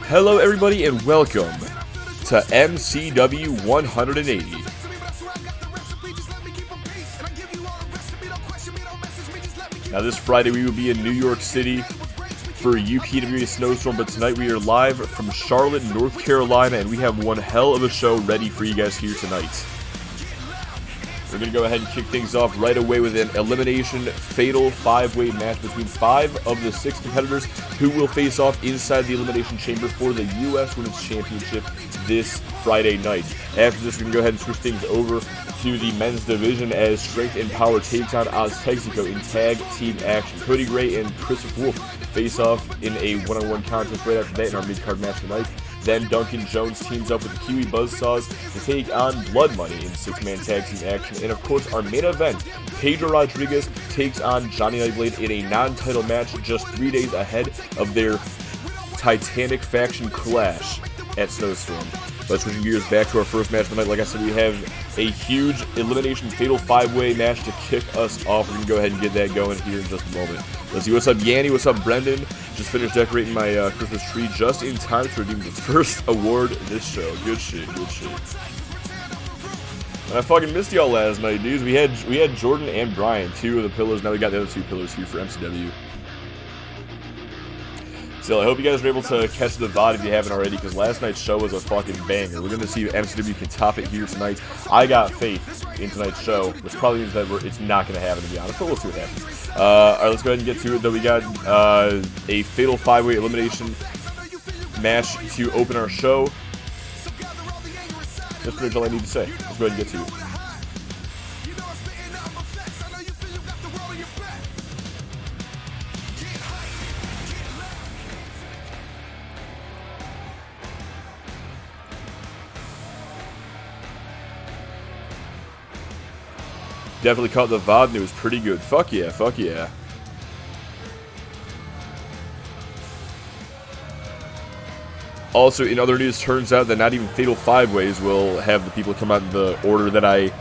Hello everybody and welcome to MCW 180. Now this Friday we will be in New York City for UPWA Snowstorm, but tonight we are live from Charlotte, North Carolina, and we have one hell of a show ready for you guys here tonight. We're going to go ahead and kick things off right away with an elimination fatal 5-way match between 5 of the 6 competitors who will face off inside the Elimination Chamber for the U.S. Women's Championship this Friday night. After this, we're going to go ahead and switch things over to the men's division as Strength and Power takes on Oz Texico in tag team action. Cody Gray and Christopher Wolf face off in a one-on-one contest right after that in our mid-card match tonight. Then Duncan Jones teams up with the Kiwi Buzzsaws to take on Blood Money in 6-man tag team action. And of course, our main event, Pedro Rodriguez takes on Johnny Nightblade in a non-title match just 3 days ahead of their Titanic faction clash at Snowstorm. But switching gears back to our first match of the night, like I said, we have a huge elimination fatal 5-way match to kick us off. We're going to go ahead and get that going here in just a moment. Let's see, what's up, Yanni? What's up, Brendan? Just finished decorating my Christmas tree just in time to redeem the first award this show. Good shit, good shit. And I fucking missed y'all last night, dudes. We had Jordan and Brian, 2 of the pillars. Now we got the other 2 pillars here for MCW. Still, I hope you guys were able to catch the VOD if you haven't already, because last night's show was a fucking banger. We're going to see if MCW can top it here tonight. I got faith in tonight's show, which probably means that it's not going to happen, to be honest, but we'll see what happens. Alright, let's go ahead and get to it, though. We got a fatal 5-way elimination match to open our show. That's pretty much all I need to say. Let's go ahead and get to it. Definitely caught the VOD and it was pretty good. Fuck yeah, fuck yeah. Also, in other news, turns out that not even Fatal 5-ways will have the people come out in the order that I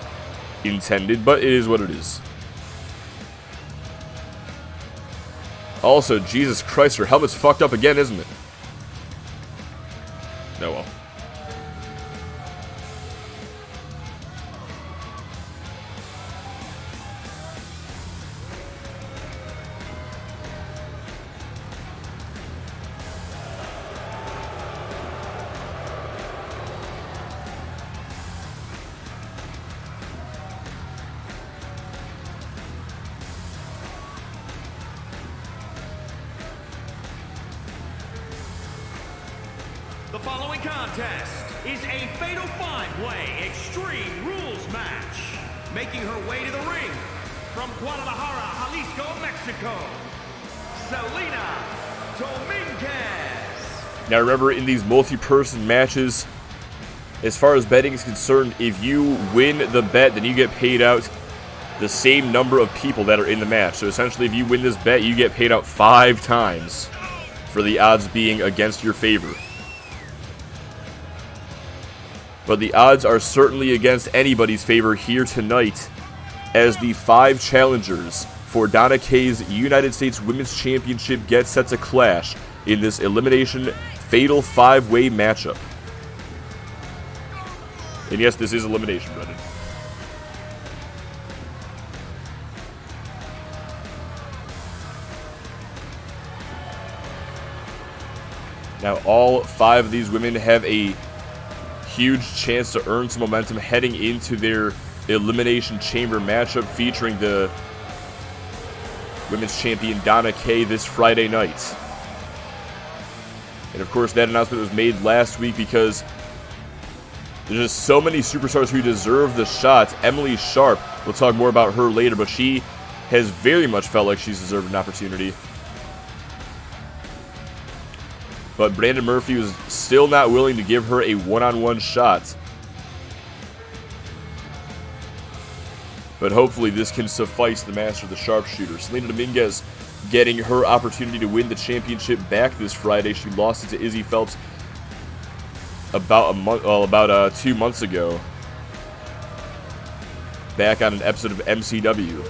intended, but it is what it is. Also, Jesus Christ, her helmet's fucked up again, isn't it? Oh well. The following contest is a fatal 5-way Extreme Rules match. Making her way to the ring from Guadalajara, Jalisco, Mexico, Selena Dominguez. Now remember, in these multi-person matches, as far as betting is concerned, if you win the bet, then you get paid out the same number of people that are in the match. So essentially, if you win this bet, you get paid out 5 times for the odds being against your favor. But the odds are certainly against anybody's favor here tonight, as the 5 challengers for Donna Kaye's United States Women's Championship get set to clash in this elimination fatal 5-way matchup. And yes, this is elimination, Brendan. Now, all 5 of these women have a huge chance to earn some momentum heading into their Elimination Chamber matchup featuring the Women's Champion Donna Kaye this Friday night. And of course, that announcement was made last week because there's just so many superstars who deserve the shot. Emily Sharp, we'll talk more about her later, but she has very much felt like she's deserved an opportunity. But Brandon Murphy was still not willing to give her a one-on-one shot. But hopefully this can suffice the master of the sharpshooter. Selena Dominguez getting her opportunity to win the championship back this Friday. She lost it to Izzy Phelps about 2 months ago. Back on an episode of MCW.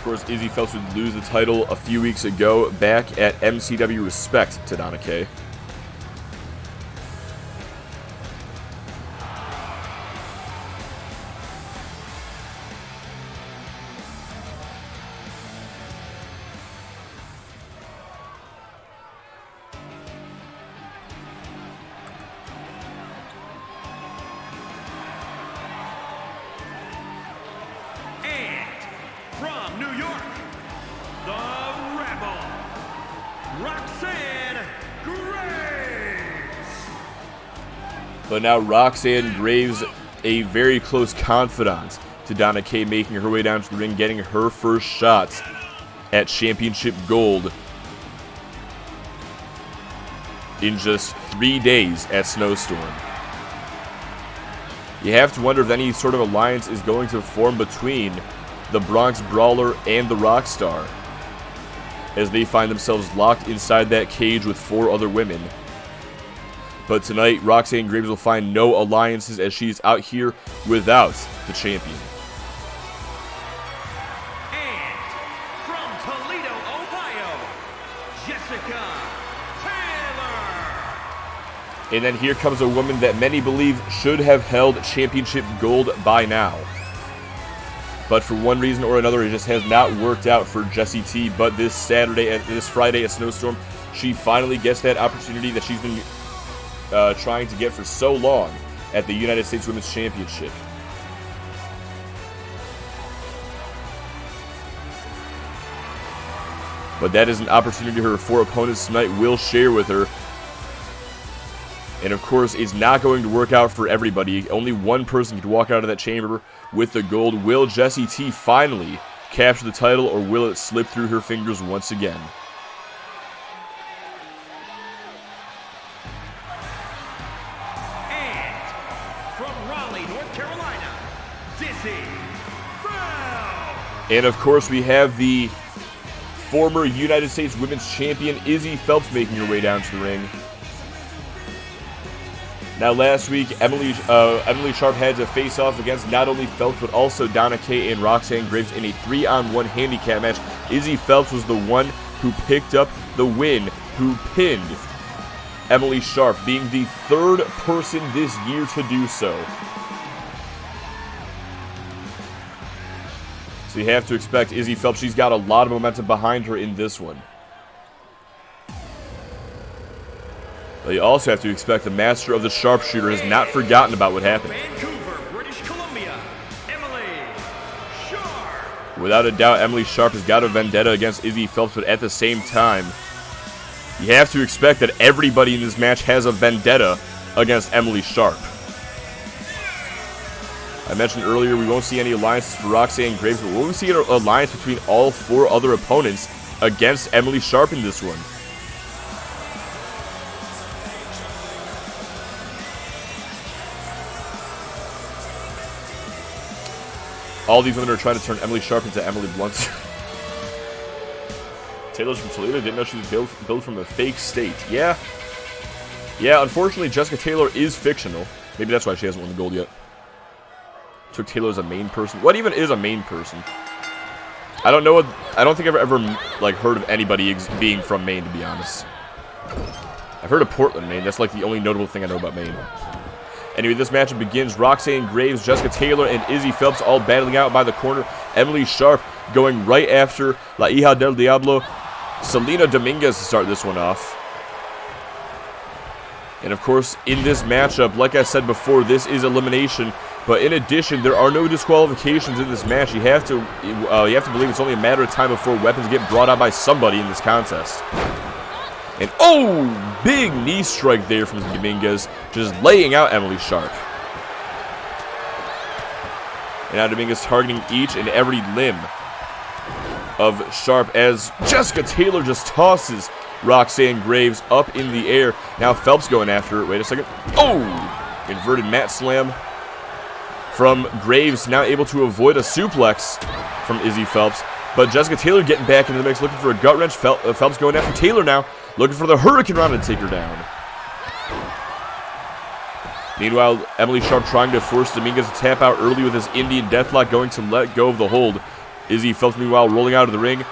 course, Izzy Phelps would lose the title a few weeks ago back at MCW Respect to Donna Kay. From New York, the Rebel, Roxanne Graves. But now Roxanne Graves, a very close confidant to Donna Kay, making her way down to the ring, getting her first shot at Championship Gold in just 3 days at Snowstorm. You have to wonder if any sort of alliance is going to form between the Bronx Brawler and the Rockstar, as they find themselves locked inside that cage with 4 other women. But tonight, Roxanne Graves will find no alliances as she's out here without the champion. And from Toledo, Ohio, Jessica Taylor. And then here comes a woman that many believe should have held Championship Gold by now. But for one reason or another, it just has not worked out for Jessie T. But this Friday at Snowstorm, she finally gets that opportunity that she's been trying to get for so long at the United States Women's Championship. But that is an opportunity her 4 opponents tonight will share with her. And of course, it's not going to work out for everybody. Only one person can walk out of that chamber with the gold. Will Jessie T finally capture the title, or will it slip through her fingers once again? And from Raleigh, North Carolina, Izzy Phelps. And of course, we have the former United States Women's Champion, Izzy Phelps, making her way down to the ring. Now, last week, Emily Sharp had to face off against not only Phelps, but also Donna Kay and Roxanne Graves in a 3-on-1 handicap match. Izzy Phelps was the one who picked up the win, who pinned Emily Sharp, being the 3rd person this year to do so. So you have to expect Izzy Phelps, she's got a lot of momentum behind her in this one. But you also have to expect the master of the sharpshooter has not forgotten about what happened. Vancouver, British Columbia, Emily Sharp. Without a doubt, Emily Sharp has got a vendetta against Izzy Phelps, but at the same time, you have to expect that everybody in this match has a vendetta against Emily Sharp. I mentioned earlier we won't see any alliances for Roxanne Graves, but we'll see an alliance between all 4 other opponents against Emily Sharp in this one. All these women are trying to turn Emily Sharp into Emily Blunt. Taylor's from Toledo. Didn't know she was built from a fake state. Yeah. Yeah, unfortunately, Jessica Taylor is fictional. Maybe that's why she hasn't won the gold yet. Took Taylor as a main person. What even is a main person? I don't know. I don't think I've ever like heard of anybody being from Maine, to be honest. I've heard of Portland, Maine. That's like the only notable thing I know about Maine. Anyway, this matchup begins. Roxanne Graves, Jessica Taylor, and Izzy Phelps all battling out by the corner. Emily Sharp going right after La Hija del Diablo, Selena Dominguez, to start this one off. And of course, in this matchup, like I said before, this is elimination. But in addition, there are no disqualifications in this match. You have to believe it's only a matter of time before weapons get brought out by somebody in this contest. And oh, big knee strike there from Dominguez, just laying out Emily Sharp. And now Dominguez targeting each and every limb of Sharp as Jessica Taylor just tosses Roxanne Graves up in the air. Now Phelps going after her. Wait a second. Oh, inverted mat slam from Graves, now able to avoid a suplex from Izzy Phelps. But Jessica Taylor getting back into the mix, looking for a gut wrench. Phelps going after Taylor now, looking for the Hurricane Rana to take her down. Meanwhile, Emily Sharp trying to force Dominguez to tap out early with his Indian Deathlock, going to let go of the hold. Izzy Phelps, meanwhile, rolling out of the ring,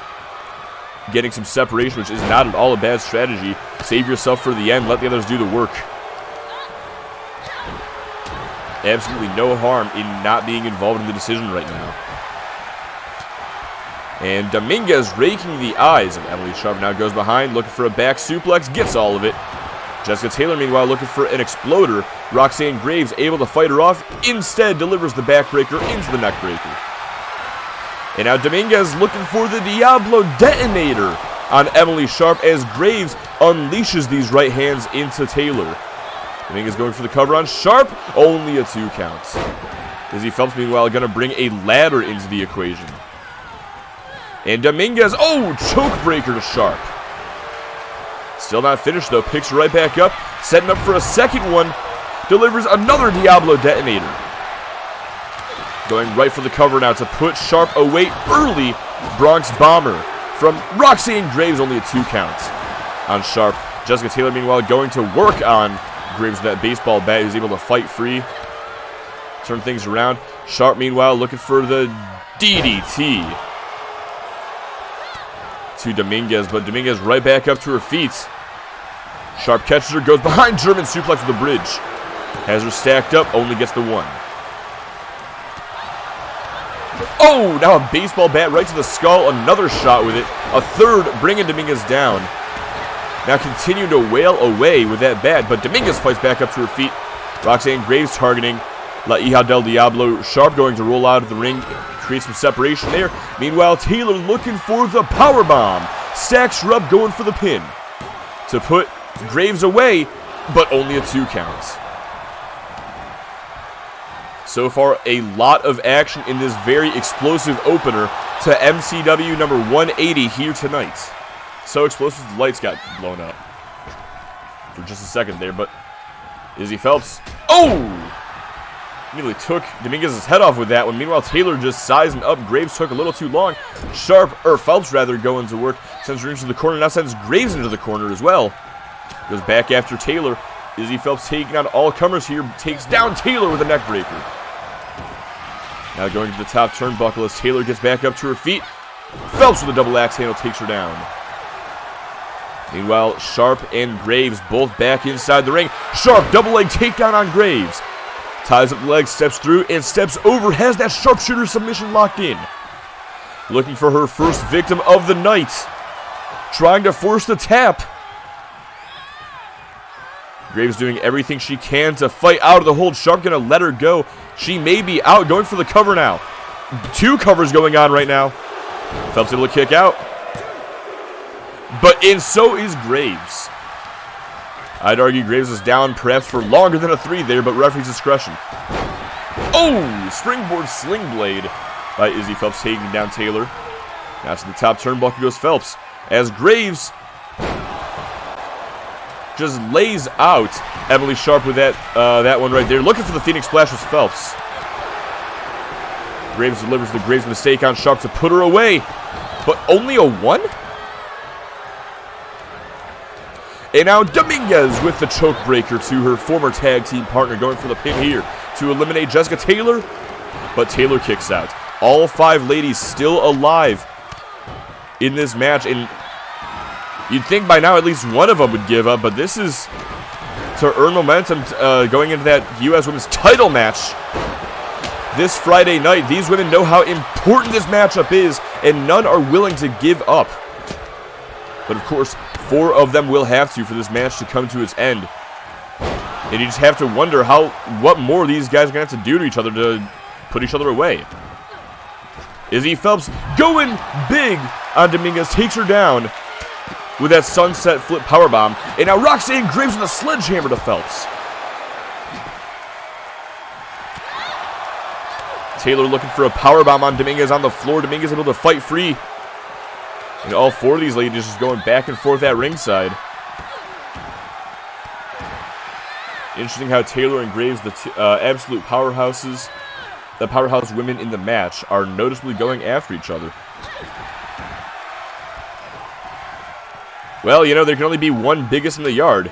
getting some separation, which is not at all a bad strategy. Save yourself for the end. Let the others do the work. Absolutely no harm in not being involved in the decision right now. And Dominguez raking the eyes of Emily Sharp. Now goes behind, looking for a back suplex, gets all of it. Jessica Taylor, meanwhile, looking for an exploder. Roxanne Graves able to fight her off. Instead, delivers the backbreaker into the neckbreaker. And now Dominguez looking for the Diablo detonator on Emily Sharp as Graves unleashes these right hands into Taylor. Dominguez going for the cover on Sharp. Only a 2 count. Izzy Phelps, meanwhile, going to bring a ladder into the equation. And Dominguez, choke breaker to Sharp. Still not finished, though. Picks right back up. Setting up for a second one. Delivers another Diablo detonator. Going right for the cover now to put Sharp away early. Bronx Bomber from Roxanne Graves, only a 2 count on Sharp. Jessica Taylor, meanwhile, going to work on Graves with that baseball bat. He's able to fight free. Turn things around. Sharp, meanwhile, looking for the DDT to Dominguez, but Dominguez right back up to her feet. Sharp catches her, goes behind, German suplex with the bridge. Has her stacked up, only gets the 1. Now a baseball bat right to the skull, another shot with it. A third, bringing Dominguez down. Now continuing to wail away with that bat, but Dominguez fights back up to her feet. Roxanne Graves targeting La Hija del Diablo. Sharp going to roll out of the ring, create some separation there. Meanwhile, Taylor looking for the powerbomb. Stacks her up, going for the pin to put Graves away, but only a 2 count. So far, a lot of action in this very explosive opener to MCW number 180 here tonight. So explosive, the lights got blown up for just a second there, but Izzy Phelps, nearly took Dominguez's head off with that one. Meanwhile, Taylor just sizing up. Graves took a little too long. Phelps rather, going to work. Sends her into the corner. Now sends Graves into the corner as well. Goes back after Taylor. Izzy Phelps taking on all comers here. Takes down Taylor with a neck breaker. Now going to the top turnbuckle as Taylor gets back up to her feet. Phelps with a double axe handle takes her down. Meanwhile, Sharp and Graves both back inside the ring. Sharp double leg takedown on Graves. Ties up the leg, steps through, and steps over. Has that sharpshooter submission locked in. Looking for her first victim of the night. Trying to force the tap. Graves doing everything she can to fight out of the hold. Sharp gonna let her go. She may be out. Going for the cover now. 2 covers going on right now. Phelps able to kick out. And so is Graves. I'd argue Graves is down perhaps for longer than a 3 there, but referee's discretion. Springboard sling blade by Izzy Phelps taking down Taylor. Now to the top turnbuckle goes Phelps as Graves just lays out Emily Sharp with that one right there. Looking for the Phoenix Splash was Phelps. Graves delivers the Graves mistake on Sharp to put her away, but only a 1? And now Dominguez with the choke breaker to her former tag team partner, going for the pin here to eliminate Jessica Taylor, but Taylor kicks out. All 5 ladies still alive in this match, and you'd think by now at least one of them would give up, but this is to earn momentum going into that U.S. Women's title match this Friday night. These women know how important this matchup is, and none are willing to give up. But of course, 4 of them will have to for this match to come to its end. And you just have to wonder what more these guys are going to have to do to each other to put each other away. Izzy Phelps going big on Dominguez, takes her down with that sunset flip powerbomb. And now Roxanne Graves with a sledgehammer to Phelps. Taylor looking for a powerbomb on Dominguez on the floor. Dominguez able to fight free. And all 4 of these ladies just going back and forth at ringside. Interesting how Taylor and Graves, the absolute powerhouses, the powerhouse women in the match, are noticeably going after each other. Well, you know, there can only be one biggest in the yard.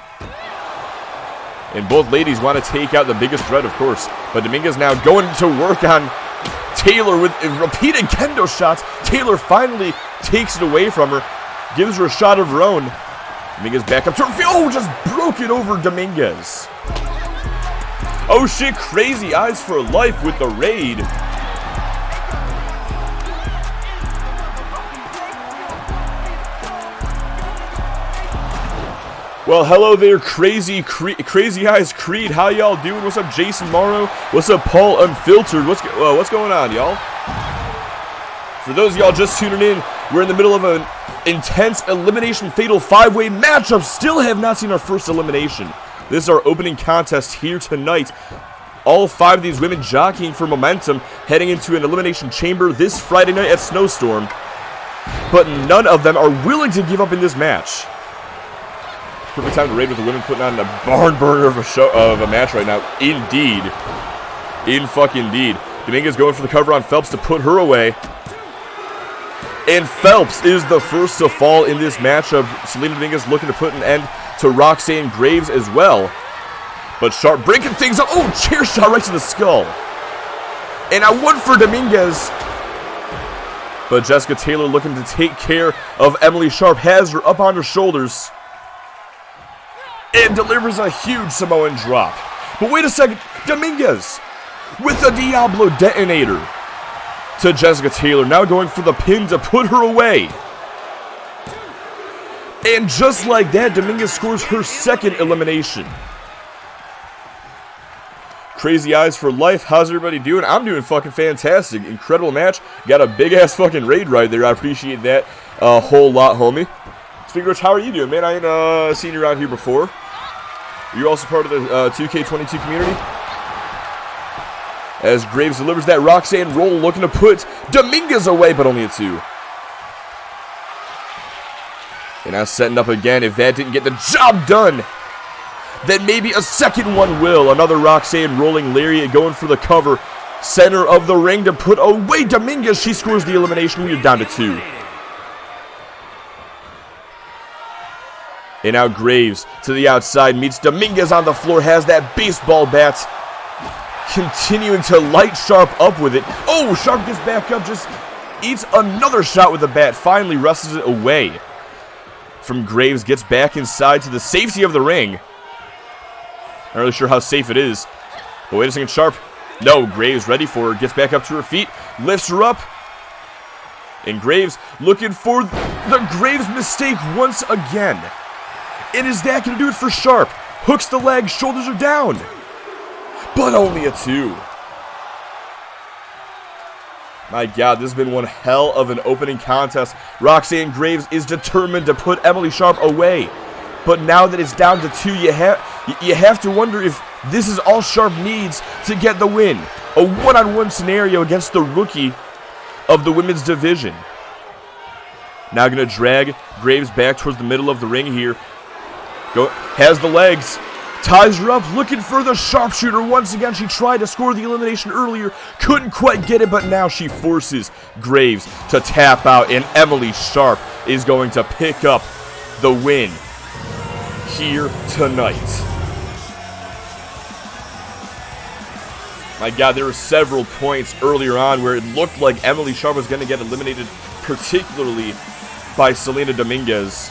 And both ladies want to take out the biggest threat, of course. But Dominguez now going to work on Taylor with repeated kendo shots. Taylor finally takes it away from her. Gives her a shot of her own. Dominguez back up to her. Oh, just broke it over Dominguez. Oh shit, Crazy Eyes for Life with the raid. Well, hello there, Crazy Eyes Creed. How y'all doing? What's up, Jason Morrow? What's up, Paul Unfiltered? What's going on, y'all? For those of y'all just tuning in, we're in the middle of an intense elimination fatal 5-way matchup. Still have not seen our first elimination. This is our opening contest here tonight. All 5 of these women jockeying for momentum, heading into an elimination chamber this Friday night at Snowstorm. But none of them are willing to give up in this match. Perfect time to raid with the women putting on a barn burner of a match right now. Indeed. In-fucking-deed. Dominguez going for the cover on Phelps to put her away. And Phelps is the first to fall in this matchup. Zelina Dominguez looking to put an end to Roxanne Graves as well. But Sharp breaking things up. Oh, chair shot right to the skull. And I went for Dominguez. But Jessica Taylor looking to take care of Emily Sharp. Has her up on her shoulders. And delivers a huge Samoan drop. But wait a second. Dominguez with the Diablo detonator to Jessica Taylor. Now going for the pin to put her away. And just like that, Dominguez scores her second elimination. Crazy Eyes for Life. How's everybody doing? I'm doing fucking fantastic. Incredible match. Got a big ass fucking raid right there. I appreciate that a whole lot, homie. Speaking of which, how are you doing, man? I ain't seen you around here before. Are you also part of the 2K22 community? As Graves delivers that Roxanne roll, looking to put Dominguez away, but only a 2. And now setting up again. If that didn't get the job done, then maybe a second one will. Another Roxanne rolling lariat going for the cover. Center of the ring to put away Dominguez. She scores the elimination. We are down to 2. And now Graves to the outside, meets Dominguez on the floor, has that baseball bat. Continuing to light Sharp up with it. Oh, Sharp gets back up, just eats another shot with the bat. Finally wrestles it away from Graves, gets back inside to the safety of the ring. Not really sure how safe it is. But wait a second, Sharp. No, Graves ready for her, gets back up to her feet, lifts her up. And Graves looking for the Graves mistake once again. And is that going to do it for Sharp? Hooks the leg, shoulders are down. But only a 2. My God, this has been one hell of an opening contest. Roxanne Graves is determined to put Emily Sharp away. But now that it's down to 2, you have to wonder if this is all Sharp needs to get the win. A one-on-one scenario against the rookie of the women's division. Now going to drag Graves back towards the middle of the ring here. Has the legs, ties her up, looking for the sharpshooter once again. She tried to score the elimination earlier, couldn't quite get it, but now she forces Graves to tap out, and Emily Sharp is going to pick up the win here tonight. My God, there were several points earlier on where it looked like Emily Sharp was going to get eliminated, particularly by Zelina Dominguez.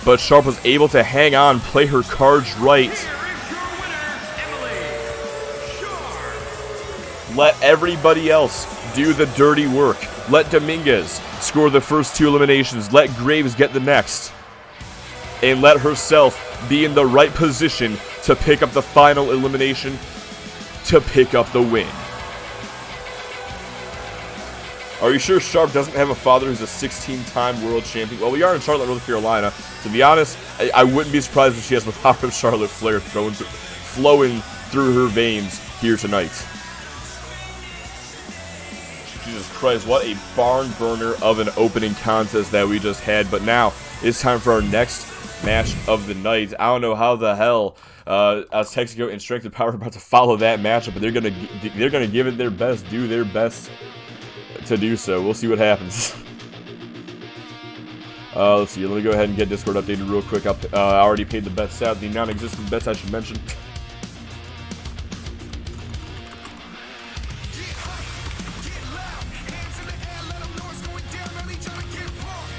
But Sharp was able to hang on, play her cards right. Let everybody else do the dirty work. Let Dominguez score the first 2 eliminations. Let Graves get the next. And let herself be in the right position to pick up the final elimination, to pick up the win. Are you sure Sharp doesn't have a father who's a 16-time world champion? Well, we are in Charlotte, North Carolina. To be honest, I wouldn't be surprised if she has the power of Charlotte Flair flowing through her veins here tonight. Jesus Christ, what a barn burner of an opening contest that we just had. But now it's time for our next match of the night. I don't know how the hell as Texaco and Strength and Power are about to follow that matchup, but they're gonna give it their best, do their best to do so. We'll see what happens. Let's see. Let me go ahead and get Discord updated real quick. I already paid the bets out. The non-existent bets I should mention.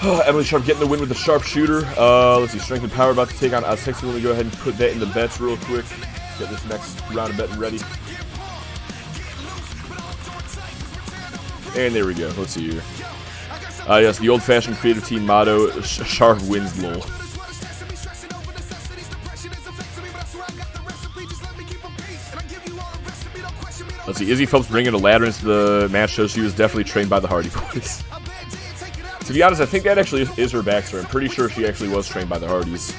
Emily Sharp getting the win with the sharpshooter. Let's see, Strength and Power about to take on Aztecs. Let me go ahead and put that in the bets real quick. Get this next round of betting ready. And there we go. Let's see here. Yes, the old-fashioned creative team motto, Sharp wins lol. Let's see, Izzy Phelps bringing a ladder into the match shows she was definitely trained by the Hardy Boys. To be honest, I think that actually is her backstory. I'm pretty sure she actually was trained by the Hardys.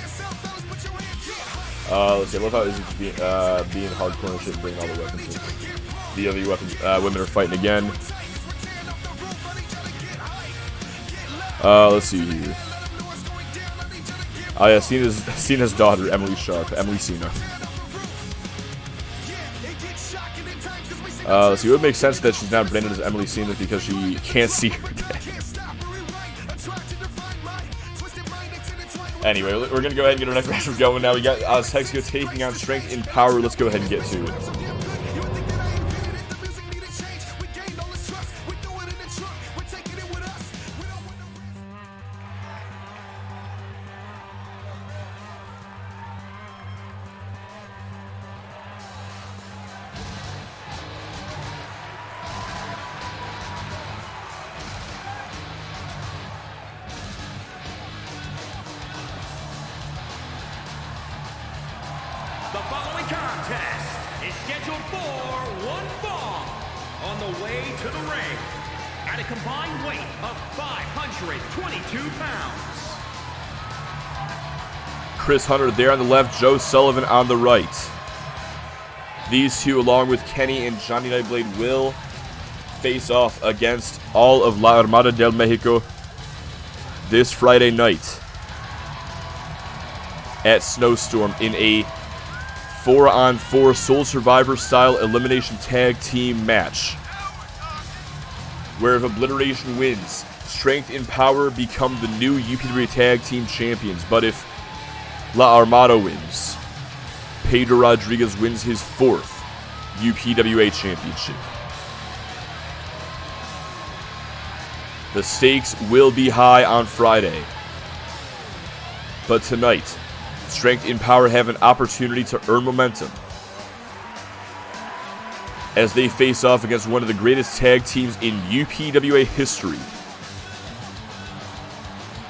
Let's see, I love how Izzy's being hardcore and shit, bringing all the weapons in. The other weapons, women are fighting again. Let's see here. Oh yeah, Cena's daughter, Emily Sharp. Emily Cena. Let's see, it would make sense that she's not branded as Emily Cena because she can't see her dad. Anyway, we're going to go ahead and get our next matchup going now. We got Aztecs taking on Strength in Power. Let's go ahead and get to it. The following contest is scheduled for one fall on the way to the ring at a combined weight of 522 pounds. Chris Hunter there on the left, Joe Sullivan on the right. These two, along with Kenny and Johnny Nightblade, will face off against all of La Armada del Mexico this Friday night at Snowstorm in a 4-on-4 Soul Survivor style elimination tag team match, where if Obliteration wins, Strength and Power become the new UPW Tag Team Champions. But if La Armada wins, Pedro Rodriguez wins his 4th UPWA Championship. The stakes will be high on Friday, but tonight, Strength and Power have an opportunity to earn momentum as they face off against one of the greatest tag teams in UPWA history.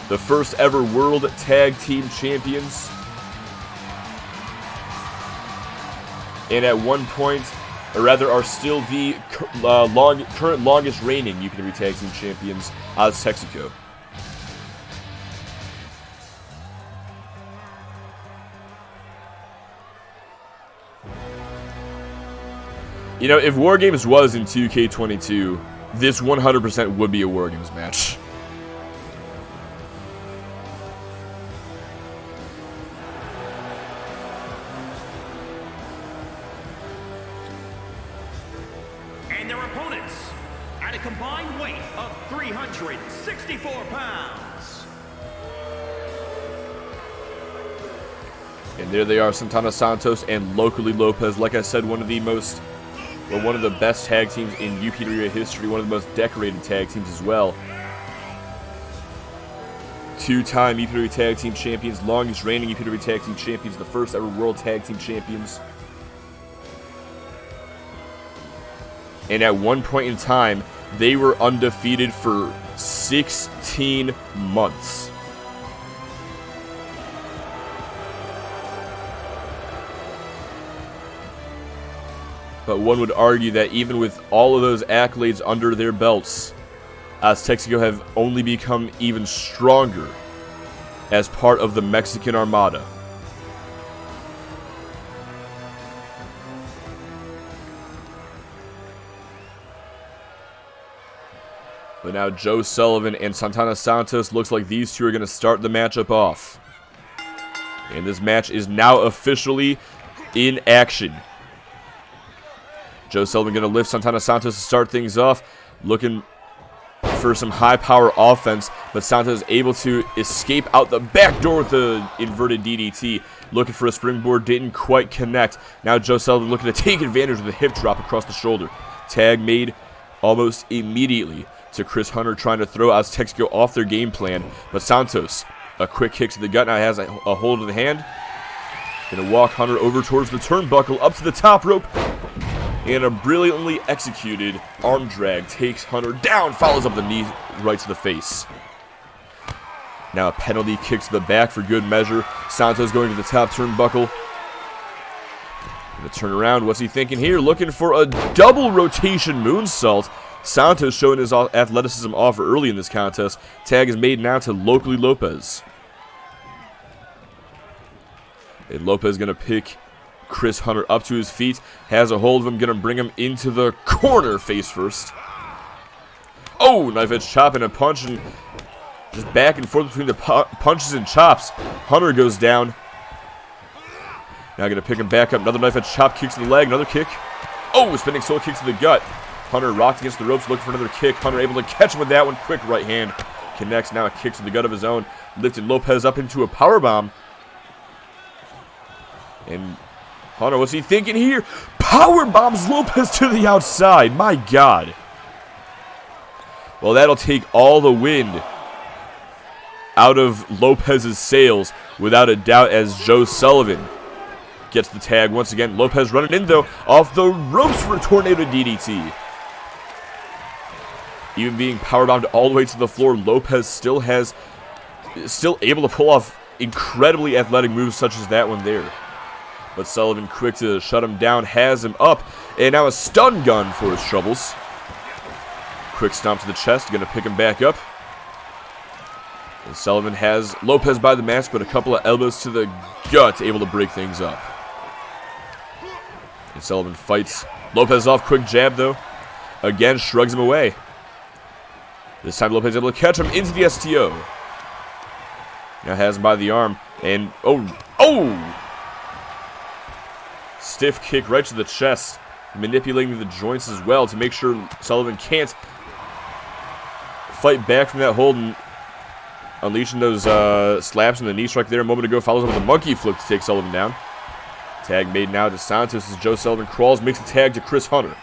The first ever World Tag Team Champions. And at one point, or rather are still the current longest reigning UPWA Tag Team Champions, Aztexico. You know, if War Games was in 2K22, this 100% would be a War Games match. And their opponents, at a combined weight of 364 pounds. And there they are, Santana Santos and Locally Lopez. Like I said, one of the best tag teams in UPWA history, one of the most decorated tag teams as well. 2-time UPWA Tag Team Champions, longest reigning UPWA Tag Team Champions, the first ever World Tag Team Champions. And at one point in time, they were undefeated for 16 months. But one would argue that even with all of those accolades under their belts, Aztexico have only become even stronger as part of the Mexican Armada. But now Joe Sullivan and Santana Santos, looks like these two are going to start the matchup off. And this match is now officially in action. Joe Sullivan going to lift Santana Santos to start things off, looking for some high-power offense, but Santos is able to escape out the back door with the inverted DDT, looking for a springboard, didn't quite connect. Now Joe Sullivan looking to take advantage of the hip drop across the shoulder. Tag made almost immediately. to Chris Hunter, trying to throw Aztecs go off their game plan. But Santos, a quick kick to the gut, now has a hold of the hand. Gonna walk Hunter over towards the turnbuckle, up to the top rope. And a brilliantly executed arm drag takes Hunter down, follows up the knee right to the face. Now a penalty kick to the back for good measure. Santos going to the top turnbuckle. Gonna turn around. What's he thinking here? Looking for a double rotation moonsault. Santos showing his athleticism off early in this contest. Tag is made now to Locally Lopez. And Lopez gonna pick Chris Hunter up to his feet. Has a hold of him. Gonna bring him into the corner face first. Oh, knife edge chop and a punch, and just back and forth between the punches and chops. Hunter goes down. Now going to pick him back up. Another knife edge chop, kick to the leg. Another kick. Oh, spinning soul kick to the gut. Hunter rocked against the ropes, looking for another kick. Hunter able to catch him with that one. Quick right hand. Connects. Now a kick to the gut of his own. Lifted Lopez up into a powerbomb. And Hunter, what's he thinking here? Powerbombs Lopez to the outside. My God. Well, that'll take all the wind out of Lopez's sails, without a doubt, as Joe Sullivan gets the tag once again. Lopez running in, though, off the ropes for a tornado DDT. Even being powerbombed all the way to the floor, Lopez still able to pull off incredibly athletic moves such as that one there. But Sullivan quick to shut him down, has him up, and now a stun gun for his troubles. Quick stomp to the chest, gonna pick him back up. And Sullivan has Lopez by the mask, but a couple of elbows to the gut, able to break things up. And Sullivan fights Lopez off, quick jab though. Again, shrugs him away. This time Lopez able to catch him into the STO. Now has him by the arm, and oh! Stiff kick right to the chest, manipulating the joints as well to make sure Sullivan can't fight back from that hold, and unleashing those slaps in the knee strike there a moment ago. Follows up with a monkey flip to take Sullivan down. Tag made now to Santos as Joe Sullivan crawls, makes a tag to Chris Hunter.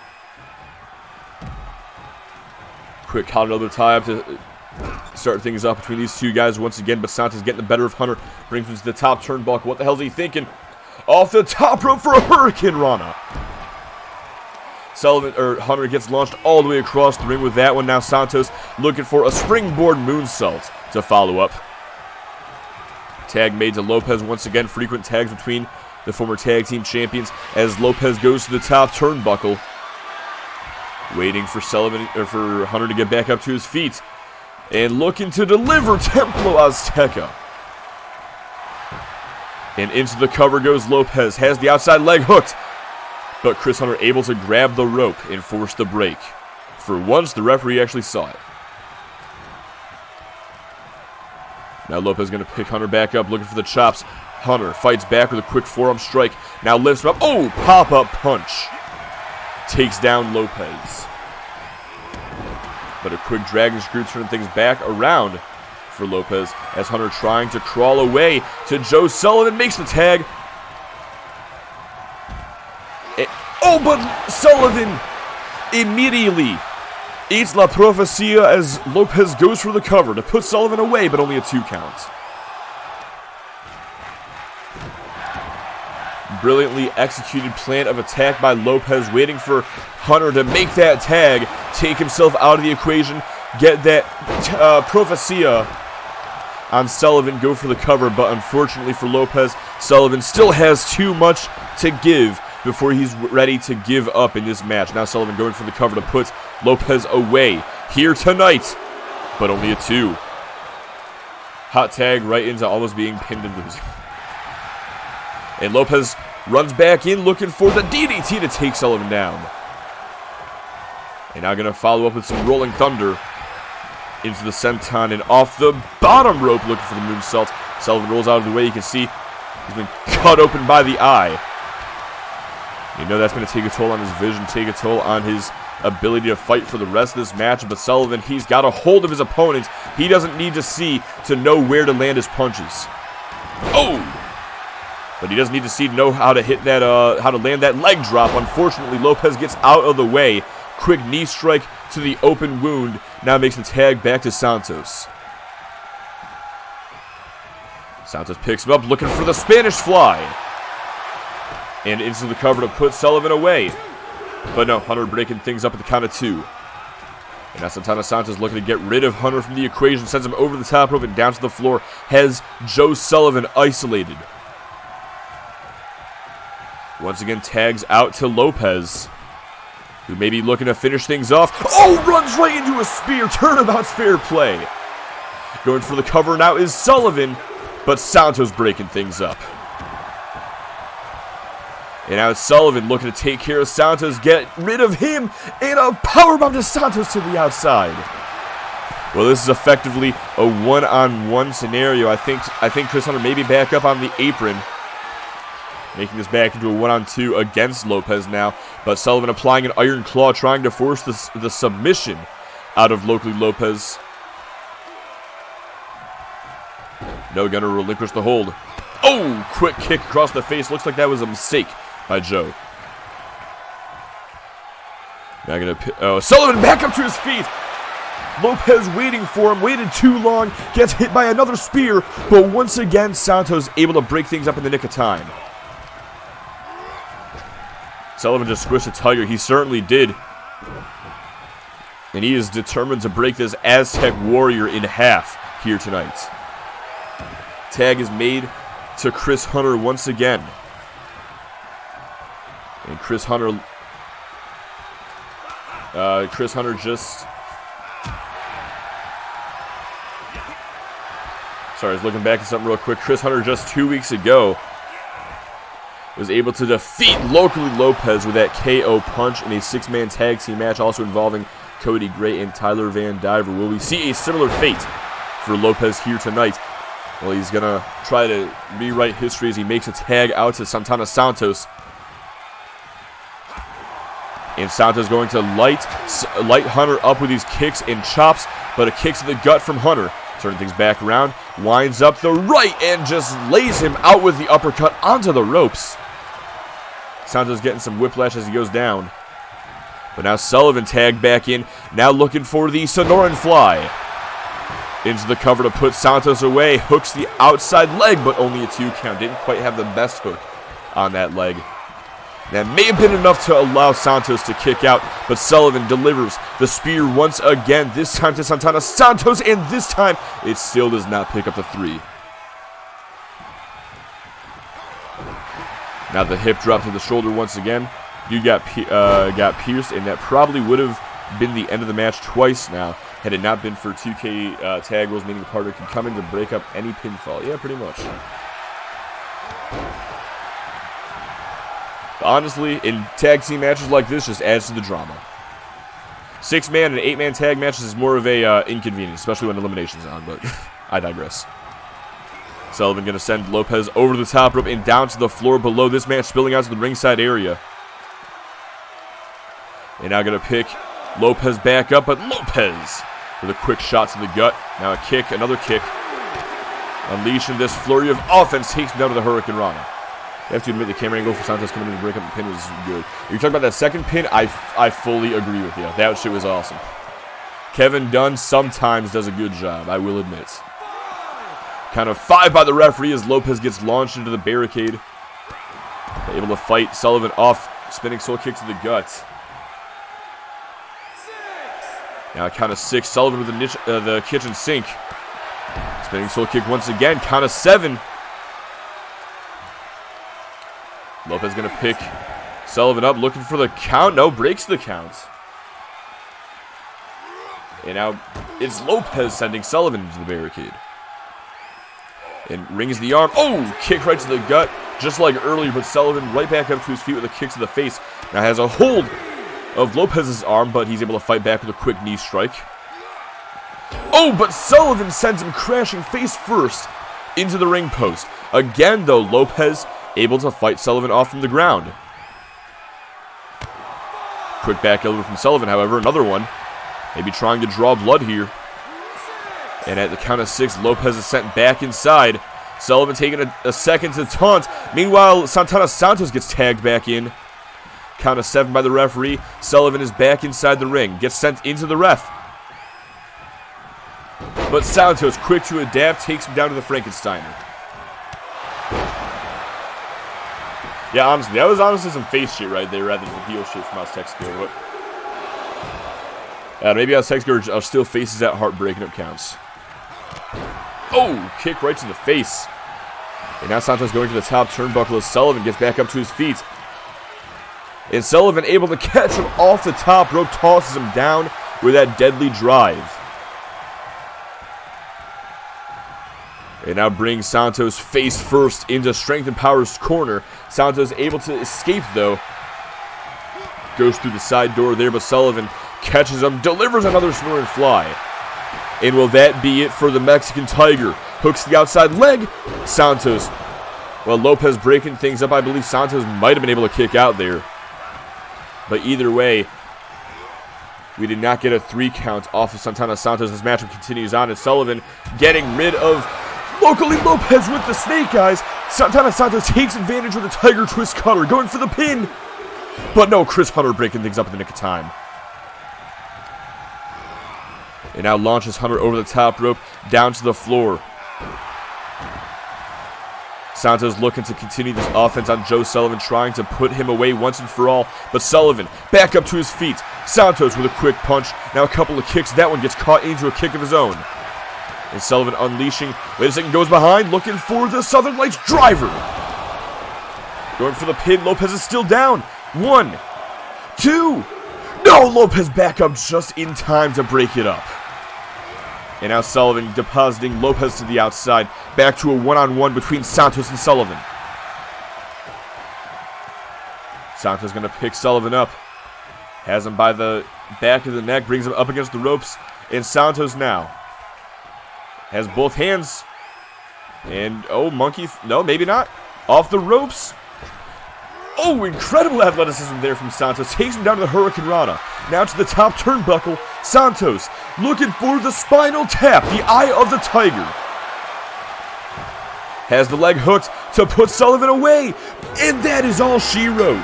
Quick collar elbow tie up to start things up between these two guys once again, but Santos getting the better of Hunter, brings him to the top turnbuckle. What the hell is he thinking? Off the top rope for a Hurricane Rana. Hunter gets launched all the way across the ring with that one. Now Santos looking for a springboard moonsault to follow up. Tag made to Lopez once again. Frequent tags between the former tag team champions as Lopez goes to the top turnbuckle. Waiting for for Hunter to get back up to his feet. And looking to deliver Templo Azteca. And into the cover goes Lopez. Has the outside leg hooked. But Chris Hunter able to grab the rope and force the break. For once, the referee actually saw it. Now Lopez going to pick Hunter back up, looking for the chops. Hunter fights back with a quick forearm strike. Now lifts him up. Oh, pop-up punch. Takes down Lopez. But a quick dragon screw turning things back around for Lopez as Hunter trying to crawl away to Joe Sullivan. Makes the tag. Oh, but Sullivan immediately eats La Profecia as Lopez goes for the cover to put Sullivan away, but only a 2 count. Brilliantly executed plan of attack by Lopez, waiting for Hunter to make that tag, take himself out of the equation, get that Profecia on Sullivan, go for the cover, but unfortunately for Lopez, Sullivan still has too much to give before he's ready to give up in this match. Now Sullivan going for the cover to put Lopez away here tonight, but only a 2. Hot tag right into almost being pinned and losing. And Lopez runs back in looking for the DDT to take Sullivan down. And now going to follow up with some Rolling Thunder into the senton and off the bottom rope looking for the moonsault. Sullivan rolls out of the way. You can see he's been cut open by the eye. You know that's going to take a toll on his vision, take a toll on his ability to fight for the rest of this match. But Sullivan, he's got a hold of his opponent. He doesn't need to see to know where to land his punches. Oh! But he doesn't need to see to know how to hit that, how to land that leg drop. Unfortunately, Lopez gets out of the way. Quick knee strike to the open wound. Now makes the tag back to Santos. Santos picks him up, looking for the Spanish fly. And into the cover to put Sullivan away. But no, Hunter breaking things up at the count of 2. And now Santana Santos looking to get rid of Hunter from the equation. Sends him over the top rope and down to the floor. Has Joe Sullivan isolated. Once again tags out to Lopez, who may be looking to finish things off. Oh, runs right into a spear. Turnabout's fair play. Going for the cover now is Sullivan, but Santos breaking things up. And now it's Sullivan looking to take care of Santos, get rid of him, and a powerbomb to Santos to the outside. Well, this is effectively a one-on-one scenario. I think Chris Hunter may be back up on the apron, making this back into a one-on-two against Lopez now. But Sullivan applying an iron claw, trying to force the submission out of Locally Lopez. No, gonna relinquish the hold. Oh, quick kick across the face. Looks like that was a mistake by Joe. Now gonna Sullivan back up to his feet. Lopez waiting for him, waited too long, gets hit by another spear, but once again Santos able to break things up in the nick of time. Sullivan just squished a tiger, he certainly did. And he is determined to break this Aztec warrior in half here tonight. Tag is made to Chris Hunter once again. And Chris Hunter just... Sorry, I was looking back at something real quick. Chris Hunter just 2 weeks ago was able to defeat Locally Lopez with that KO punch in a 6-man tag team match, also involving Cody Gray and Tyler Van Diver. Will we see a similar fate for Lopez here tonight? Well, he's going to try to rewrite history as he makes a tag out to Santana Santos. And Santos going to light Hunter up with these kicks and chops, but a kick to the gut from Hunter. Turning things back around, winds up the right and just lays him out with the uppercut onto the ropes. Santos getting some whiplash as he goes down. But now Sullivan tagged back in, now looking for the Sonoran Fly. Into the cover to put Santos away, hooks the outside leg, but only a 2 count. Didn't quite have the best hook on that leg. That may have been enough to allow Santos to kick out, but Sullivan delivers the spear once again, this time to Santana Santos, and this time it still does not pick up the 3. Now the hip drop to the shoulder once again. You got pierced, and that probably would have been the end of the match twice now, had it not been for 2K tag rules, meaning the partner can come in to break up any pinfall. Yeah, pretty much. Honestly, in tag team matches like this, just adds to the drama. 6-man and 8-man tag matches is more of a inconvenience, especially when elimination's on, but I digress. Sullivan going to send Lopez over the top rope and down to the floor below. This man spilling out to the ringside area. And now going to pick Lopez back up, but Lopez with a quick shot to the gut. Now a kick, another kick. Unleashing this flurry of offense, takes him down to the Hurricane Rana. You have to admit the camera angle for Santos coming in to break up the pin was good. If you're talking about that second pin, I fully agree with you. That shit was awesome. Kevin Dunn sometimes does a good job, I will admit. Count of 5 by the referee as Lopez gets launched into the barricade. Able to fight Sullivan off. Spinning soul kick to the gut. Now count of 6. Sullivan with the kitchen sink. Spinning soul kick once again. Count of 7. Lopez going to pick Sullivan up, looking for the count. No, breaks the count. And now it's Lopez sending Sullivan into the barricade. And rings the arm. Oh, kick right to the gut, just like earlier, but Sullivan right back up to his feet with a kick to the face. Now has a hold of Lopez's arm, but he's able to fight back with a quick knee strike. Oh, but Sullivan sends him crashing face first into the ring post. Again, though, Lopez able to fight Sullivan off from the ground. Quick back elbow from Sullivan, however, another one. Maybe trying to draw blood here. And at the count of 6, Lopez is sent back inside. Sullivan taking a second to taunt. Meanwhile, Santana Santos gets tagged back in. count of 7 by the referee. Sullivan is back inside the ring. Gets sent into the ref. But Santos, quick to adapt, takes him down to the Frankensteiner. Yeah, honestly, that was honestly some face shit right there rather than heel shit from Aztexico. Maybe Aztexico are still faces at Hart breaking up counts. Oh, kick right to the face. And now Santos going to the top turnbuckle as Sullivan gets back up to his feet. And Sullivan able to catch him off the top rope, tosses him down with that deadly drive. And now brings Santos face first into Strength and Power's corner. Santos able to escape though. Goes through the side door there, but Sullivan catches him, delivers another snoring fly. And will that be it for the Mexican Tiger? Hooks the outside leg. Santos, well, Lopez breaking things up. I believe Santos might have been able to kick out there. But either way, we did not get a 3 count off of Santana Santos. This matchup continues on, and Sullivan getting rid of locally Lopez with the snake eyes. Santana Santos takes advantage with the Tiger Twist Cutter, going for the pin. But no, Chris Hunter breaking things up in the nick of time. And now launches Hunter over the top rope, down to the floor. Santos looking to continue this offense on Joe Sullivan, trying to put him away once and for all. But Sullivan back up to his feet. Santos with a quick punch. Now a couple of kicks. That one gets caught into a kick of his own. And Sullivan unleashing. Wait a second, goes behind, looking for the Southern Lights driver. Going for the pin. Lopez is still down. 1, 2. No, Lopez back up just in time to break it up. And now Sullivan depositing Lopez to the outside. Back to a one-on-one between Santos and Sullivan. Santos going to pick Sullivan up. Has him by the back of the neck. Brings him up against the ropes. And Santos now has both hands. And, oh, monkey. No, maybe not. Off the ropes. Oh, incredible athleticism there from Santos. Takes him down to the Hurricane Rana. Now to the top turnbuckle. Santos looking for the spinal tap. The Eye of the Tiger. Has the leg hooked to put Sullivan away. And that is all she wrote.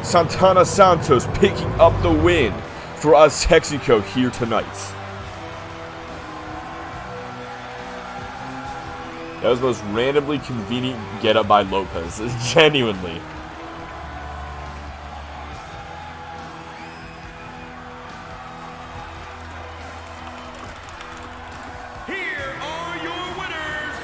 Santana Santos picking up the win for Aztexico here tonight. That was the most randomly convenient get-up by Lopez. Genuinely. Here are your winners.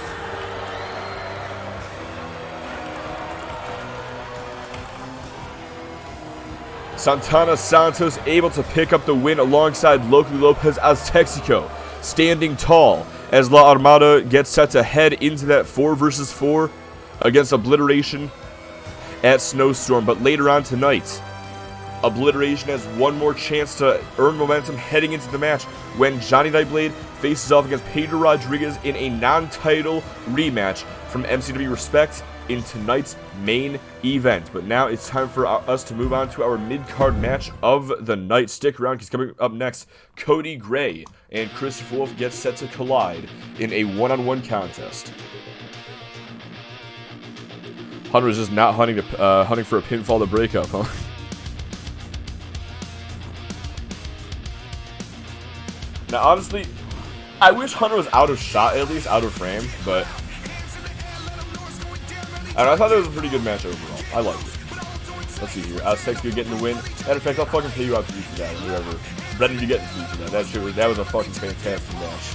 Santana Santos able to pick up the win alongside Loki Lopez Aztexico, standing tall as La Armada gets set to head into that 4 versus 4 against Obliteration at Snowstorm. But later on tonight, Obliteration has one more chance to earn momentum heading into the match when Johnny Nightblade faces off against Pedro Rodriguez in a non-title rematch from MCW Respect in tonight's main event. But now it's time for us to move on to our mid-card match of the night. Stick around because coming up next, Cody Gray and Christopher Wolf get set to collide in a one-on-one contest. Hunter is just not hunting for a pinfall to break up, huh? Now, honestly, I wish Hunter was out of shot, at least out of frame, but I thought that was a pretty good match overall. I liked it. Let's see here. Aztexico getting the win. Matter of fact, I'll fucking pay you out to you for that. Whoever. Ready to get the for that. That was a fucking fantastic match.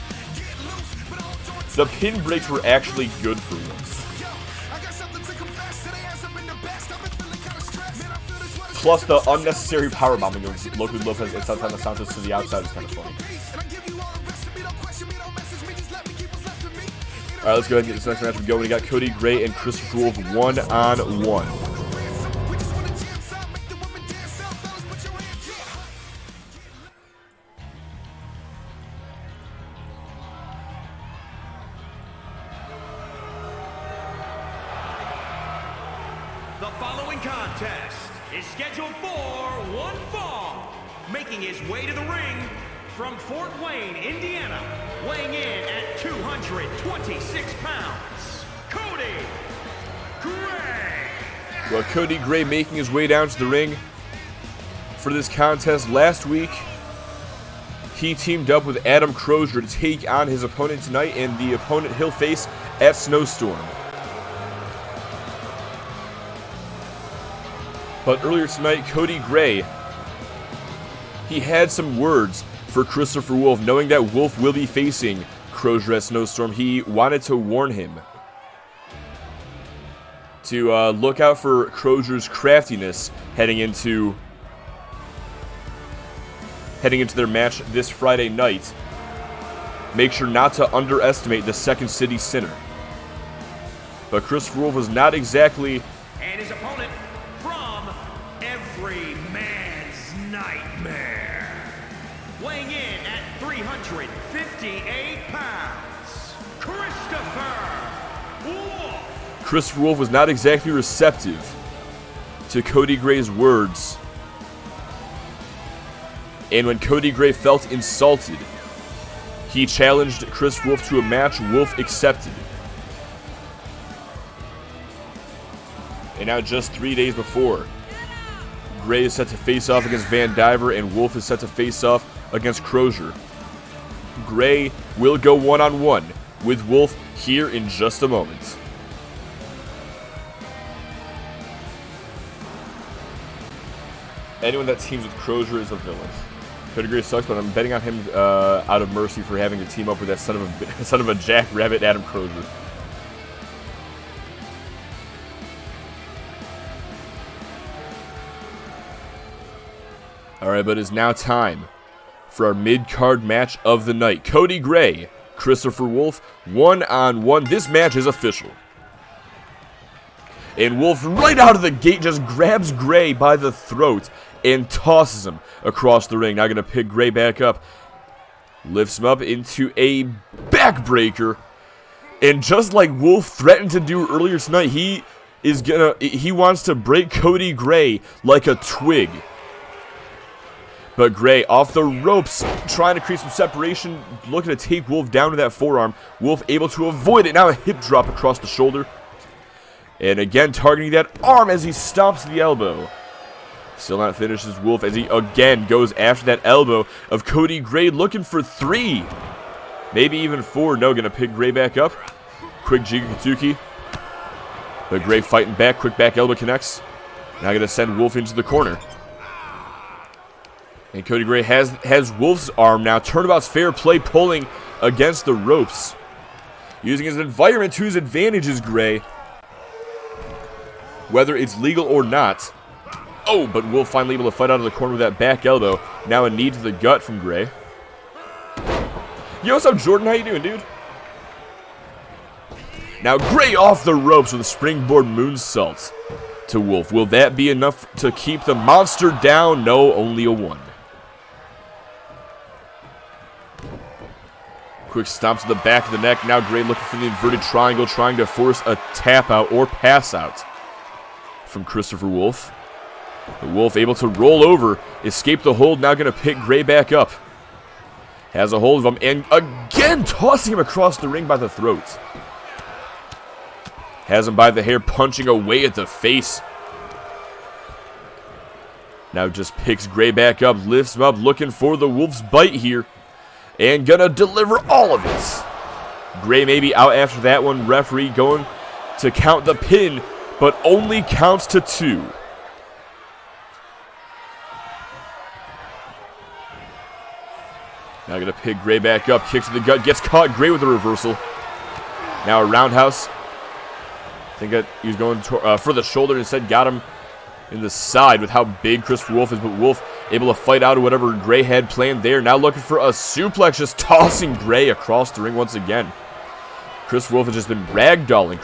The pin breaks were actually good for once. Plus, the unnecessary powerbombing of Loki Lopez and Santana Santos to the outside is kind of funny. Alright, let's go ahead and get this next match going. We got Cody Gray and Christopher Wolf one-on-one. The following contest is scheduled for one fall. Making his way to the ring from Fort Wayne, Indiana, weighing in at 226 pounds, Cody Gray. Well, Cody Gray making his way down to the ring for this contest. Last week, he teamed up with Adam Crozier to take on his opponent tonight, and the opponent he'll face at Snowstorm. But earlier tonight, Cody Gray, he had some words for Christopher Wolf. Knowing that Wolf will be facing Crozier at Snowstorm, he wanted to warn him to look out for Crozier's craftiness heading into their match this Friday night. Make sure not to underestimate the Second City Sinner. But Christopher Wolf was not exactly... And his opponent from every man's nightmare, weighing in at 358 pounds, Christopher Wolf. Christopher Wolf was not exactly receptive to Cody Gray's words. And when Cody Gray felt insulted, he challenged Chris Wolf to a match. Wolf accepted. And now just 3 days before, Gray is set to face off against Van Diver, and Wolf is set to face off against Crozier. Gray will go one-on-one with Wolf here in just a moment. Anyone that teams with Crozier is a villain. Cody Gray sucks, but I'm betting on him out of mercy for having to team up with that son of a jackrabbit, Adam Crozier. Alright, but it's now time for our mid-card match of the night. Cody Gray, Christopher Wolf, one-on-one. This match is official. And Wolf, right out of the gate, just grabs Gray by the throat and tosses him across the ring. Now going to pick Gray back up. Lifts him up into a backbreaker. And just like Wolf threatened to do earlier tonight, he wants to break Cody Gray like a twig. But Gray off the ropes, trying to create some separation, looking to take Wolf down to that forearm. Wolf able to avoid it. Now a hip drop across the shoulder. And again targeting that arm as he stomps the elbow. Still not finishes Wolf as he again goes after that elbow of Cody Gray, looking for 3. Maybe even 4. No, going to pick Gray back up. Quick Jiga Katsuki. But Gray fighting back. Quick back elbow connects. Now going to send Wolf into the corner. And Cody Gray has Wolf's arm now. Turnabout's fair play, pulling against the ropes. Using his environment to his advantage is Gray. Whether it's legal or not. Oh, but Wolf finally able to fight out of the corner with that back elbow. Now a knee to the gut from Gray. Yo, what's up, Jordan? How you doing, dude? Now Gray off the ropes with a springboard moonsault to Wolf. Will that be enough to keep the monster down? No, only a 1. Quick stomp to the back of the neck. Now Gray looking for the inverted triangle, trying to force a tap out or pass out from Christopher Wolf. The Wolf able to roll over, escape the hold. Now going to pick Gray back up. Has a hold of him and again tossing him across the ring by the throat. Has him by the hair, punching away at the face. Now just picks Gray back up, lifts him up, looking for the Wolf's bite here. And gonna deliver all of it. Gray maybe out after that one. Referee going to count the pin, but only counts to 2. Now gonna pick Gray back up, kicks to the gut, gets caught. Gray with a reversal. Now a roundhouse. I think that he was going for the shoulder, instead got him in the side with how big Christopher Wolf is, but Wolf able to fight out of whatever Gray had planned there. Now looking for a suplex, just tossing Gray across the ring once again. Christopher Wolf has just been ragdolling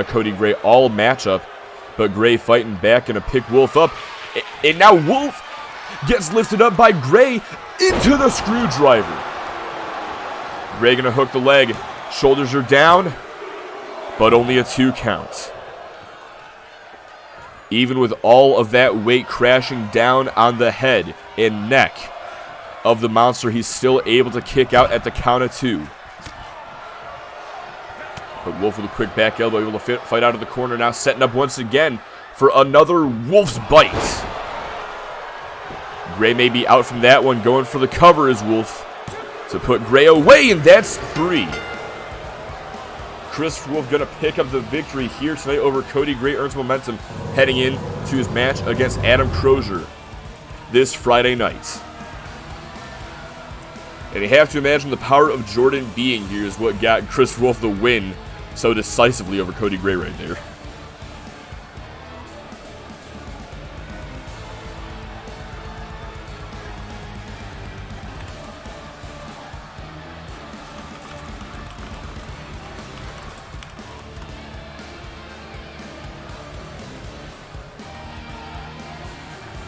Cody Gray all matchup, but Gray fighting back, gonna pick Wolf up, and now Wolf gets lifted up by Gray into the screwdriver. Gray gonna hook the leg, shoulders are down, but only a 2 count. Even with all of that weight crashing down on the head and neck of the monster, he's still able to kick out at the count of 2. But Wolf with a quick back elbow, able to fight out of the corner, now setting up once again for another Wolf's Bite. Gray may be out from that one. Going for the cover is Wolf to put Gray away, and that's 3. Chris Wolf going to pick up the victory here tonight over Cody Gray. Earns momentum heading in to his match against Adam Crozier this Friday night. And you have to imagine the power of Jordan being here is what got Chris Wolf the win so decisively over Cody Gray right there.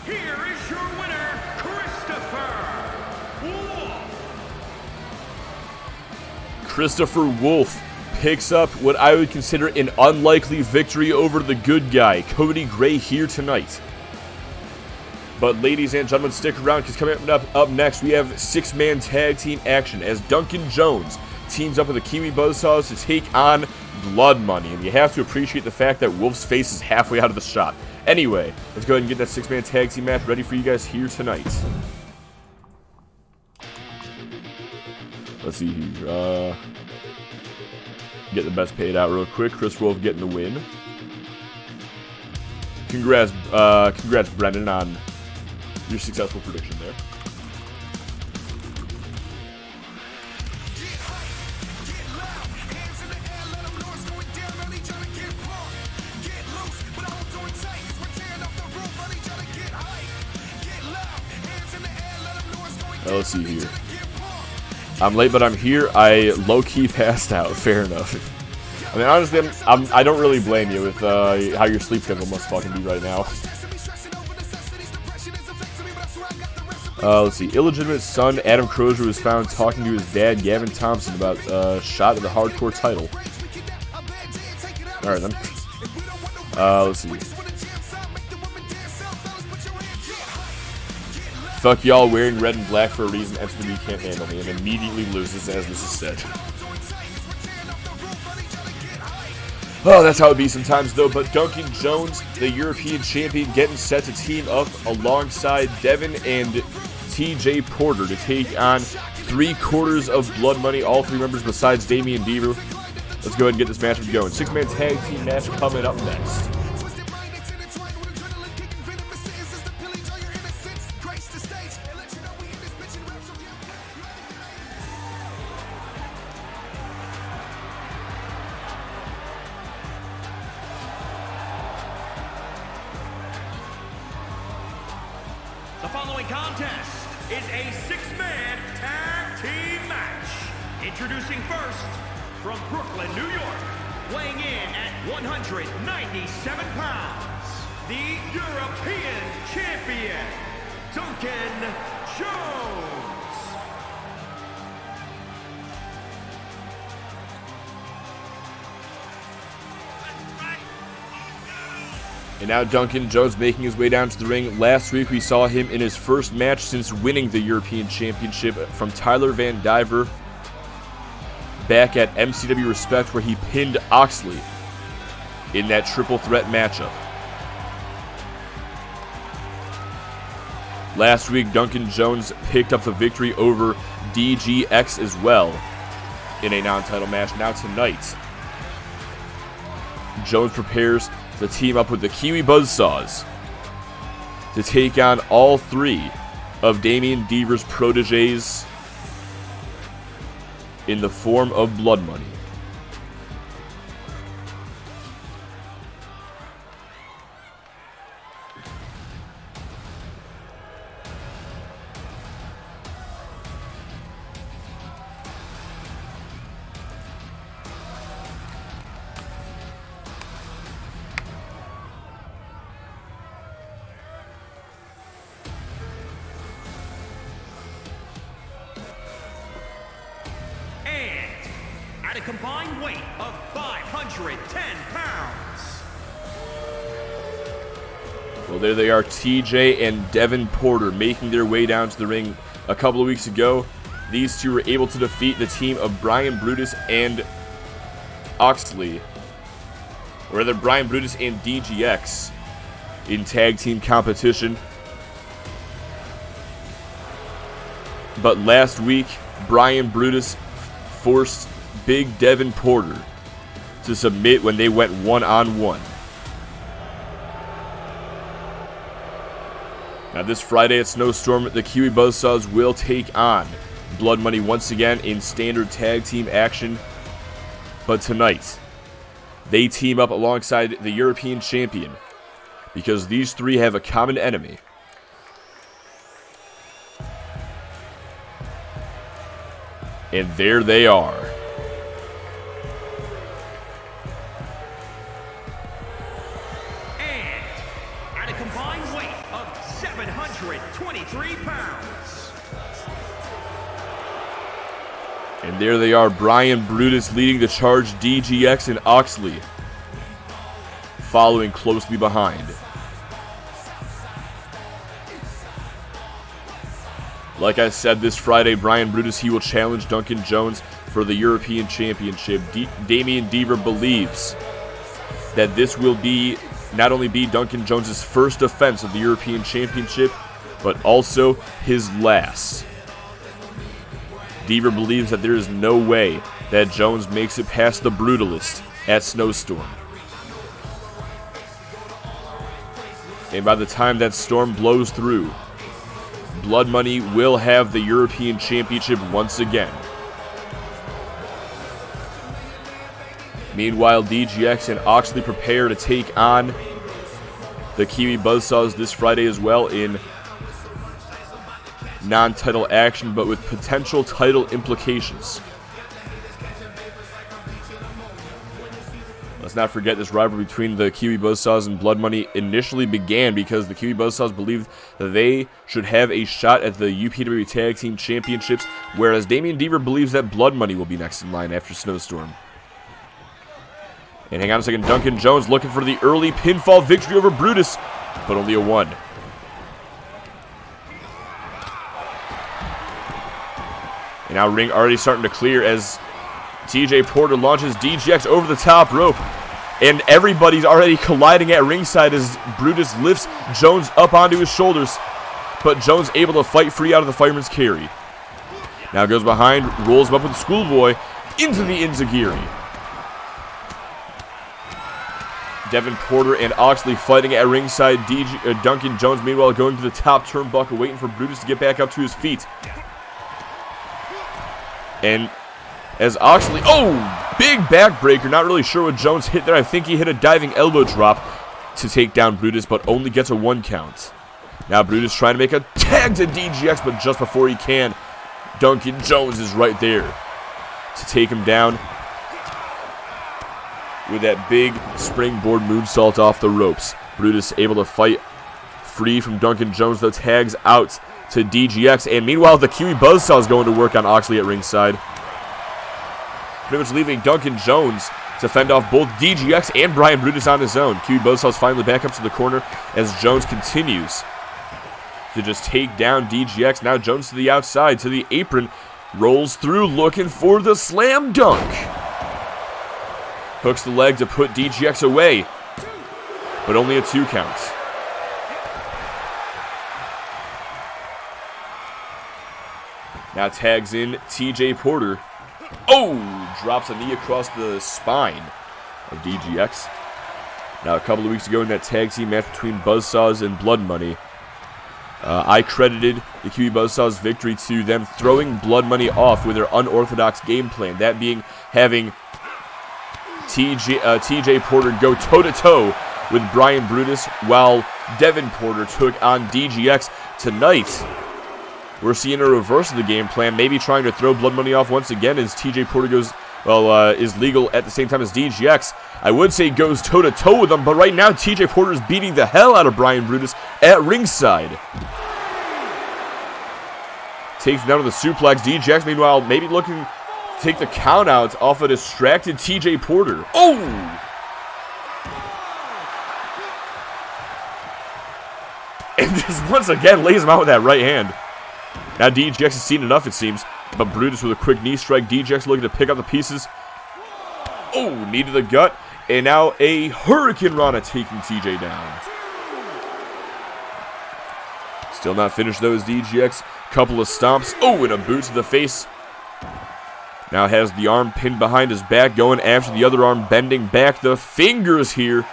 Here is your winner, Christopher Wolf. Christopher Wolf picks up what I would consider an unlikely victory over the good guy, Cody Gray, here tonight. But ladies and gentlemen, stick around because coming up next, we have 6-man tag team action as Duncan Jones teams up with the Kiwi Buzzsaws to take on Blood Money. And you have to appreciate the fact that Wolf's face is halfway out of the shot. Anyway, let's go ahead and get that 6-man tag team match ready for you guys here tonight. Let's see here. Get the best paid out real quick. Chris Wolf getting the win. Congrats, Brendan, on your successful prediction there. Let's see here. I'm late, but I'm here. I low-key passed out. Fair enough. I mean, honestly, I don't really blame you with how your sleep schedule must fucking be right now. Let's see. Illegitimate son Adam Crozier was found talking to his dad Gavin Thompson about a shot at the hardcore title. Alright then. Let's see. Fuck y'all wearing red and black for a reason. MCW can't handle me, and immediately loses, as this is said. Oh, that's how it be sometimes, though. But Duncan Jones, the European champion, getting set to team up alongside Devin and TJ Porter to take on 3/4 of Blood Money, all 3 members besides Damian Beaver. Let's go ahead and get this matchup going. 6-man tag team match coming up next. The following contest is a 6-man tag team match. Introducing first, from Brooklyn, New York, weighing in at 197 pounds, the European champion, Duncan Jones. And now Duncan Jones making his way down to the ring. Last week we saw him in his first match since winning the European Championship from Tyler Van Diver back at MCW Respect, where he pinned Oxley in that triple threat matchup. Last week Duncan Jones picked up the victory over DGX as well in a non-title match. Now tonight, Jones prepares to team up with the Kiwi Buzzsaws to take on all 3 of Damian Deaver's proteges in the form of Blood Money. At a combined weight of 510 pounds. Well, there they are, TJ and Devin Porter making their way down to the ring a couple of weeks ago. These two were able to defeat the team of Brian Brutus and Oxley. Or rather, Brian Brutus and DGX in tag team competition. But last week, Brian Brutus forced Big Devin Porter to submit when they went one-on-one. Now this Friday at Snowstorm, the Kiwi Buzzsaws will take on Blood Money once again in standard tag team action. But tonight, they team up alongside the European Champion because these three have a common enemy. And there they are. And at a combined weight of 723 pounds. And there they are, Brian Brutus leading the charge, DGX and Oxley following closely behind. Like I said, this Friday, Brian Brutus, he will challenge Duncan Jones for the European Championship. Damian Deaver believes that this will not only be Duncan Jones' first defense of the European Championship, but also his last. Deaver believes that there is no way that Jones makes it past the Brutalist at Snowstorm. And by the time that storm blows through, Blood Money will have the European Championship once again. Meanwhile, DGX and Oxley prepare to take on the Kiwi Buzzsaws this Friday as well in non-title action, but with potential title implications. Let's not forget this rivalry between the Kiwi Buzzsaws and Blood Money initially began because the Kiwi Buzzsaws believed that they should have a shot at the UPW Tag Team Championships, whereas Damian Deaver believes that Blood Money will be next in line after Snowstorm. And hang on a second, Duncan Jones looking for the early pinfall victory over Brutus, but only a 1. And now ring already starting to clear as TJ Porter launches DGX over the top rope. And everybody's already colliding at ringside as Brutus lifts Jones up onto his shoulders. But Jones able to fight free out of the fireman's carry. Now goes behind, rolls him up with the schoolboy into the Enziguri. Devin Porter and Oxley fighting at ringside. Duncan Jones meanwhile going to the top turnbuckle, waiting for Brutus to get back up to his feet. And as Oxley, big backbreaker, not really sure what Jones hit there. I think he hit a diving elbow drop to take down Brutus, but only gets a 1 count. Now Brutus trying to make a tag to DGX, but just before he can, Duncan Jones is right there to take him down with that big springboard moonsault off the ropes. Brutus able to fight free from Duncan Jones, though tags out to DGX, and meanwhile the Kiwi Buzzsaws going to work on Oxley at ringside. Pretty much leaving Duncan Jones to fend off both DGX and Brian Brutus on his own. Kiwi Buzzsaws finally back up to the corner as Jones continues to just take down DGX. Now Jones to the outside, to the apron, rolls through looking for the slam dunk. Hooks the leg to put DGX away, but only a 2 count. Now tags in TJ Porter. Drops a knee across the spine of DGX. Now, a couple of weeks ago in that tag team match between Buzzsaws and Blood Money, I credited the Kiwi Buzzsaws' victory to them throwing Blood Money off with their unorthodox game plan. That being having TJ Porter go toe-to-toe with Brian Brutus while Devin Porter took on DGX. Tonight, we're seeing a reverse of the game plan, maybe trying to throw Blood Money off once again as TJ Porter goes, is legal at the same time as DGX. I would say goes toe-to-toe with them, but right now TJ Porter is beating the hell out of Brian Brutus at ringside. Takes him down to the suplex. DGX, meanwhile, maybe looking to take the count out off a distracted TJ Porter. And just once again lays him out with that right hand. Now DGX has seen enough, it seems. But Brutus with a quick knee strike. DGX looking to pick up the pieces. Knee to the gut. And now a Hurricane Rana taking TJ down. Still not finished though as DGX. Couple of stomps. Oh, and a boot to the face. Now has the arm pinned behind his back, going after the other arm, bending back. The fingers here.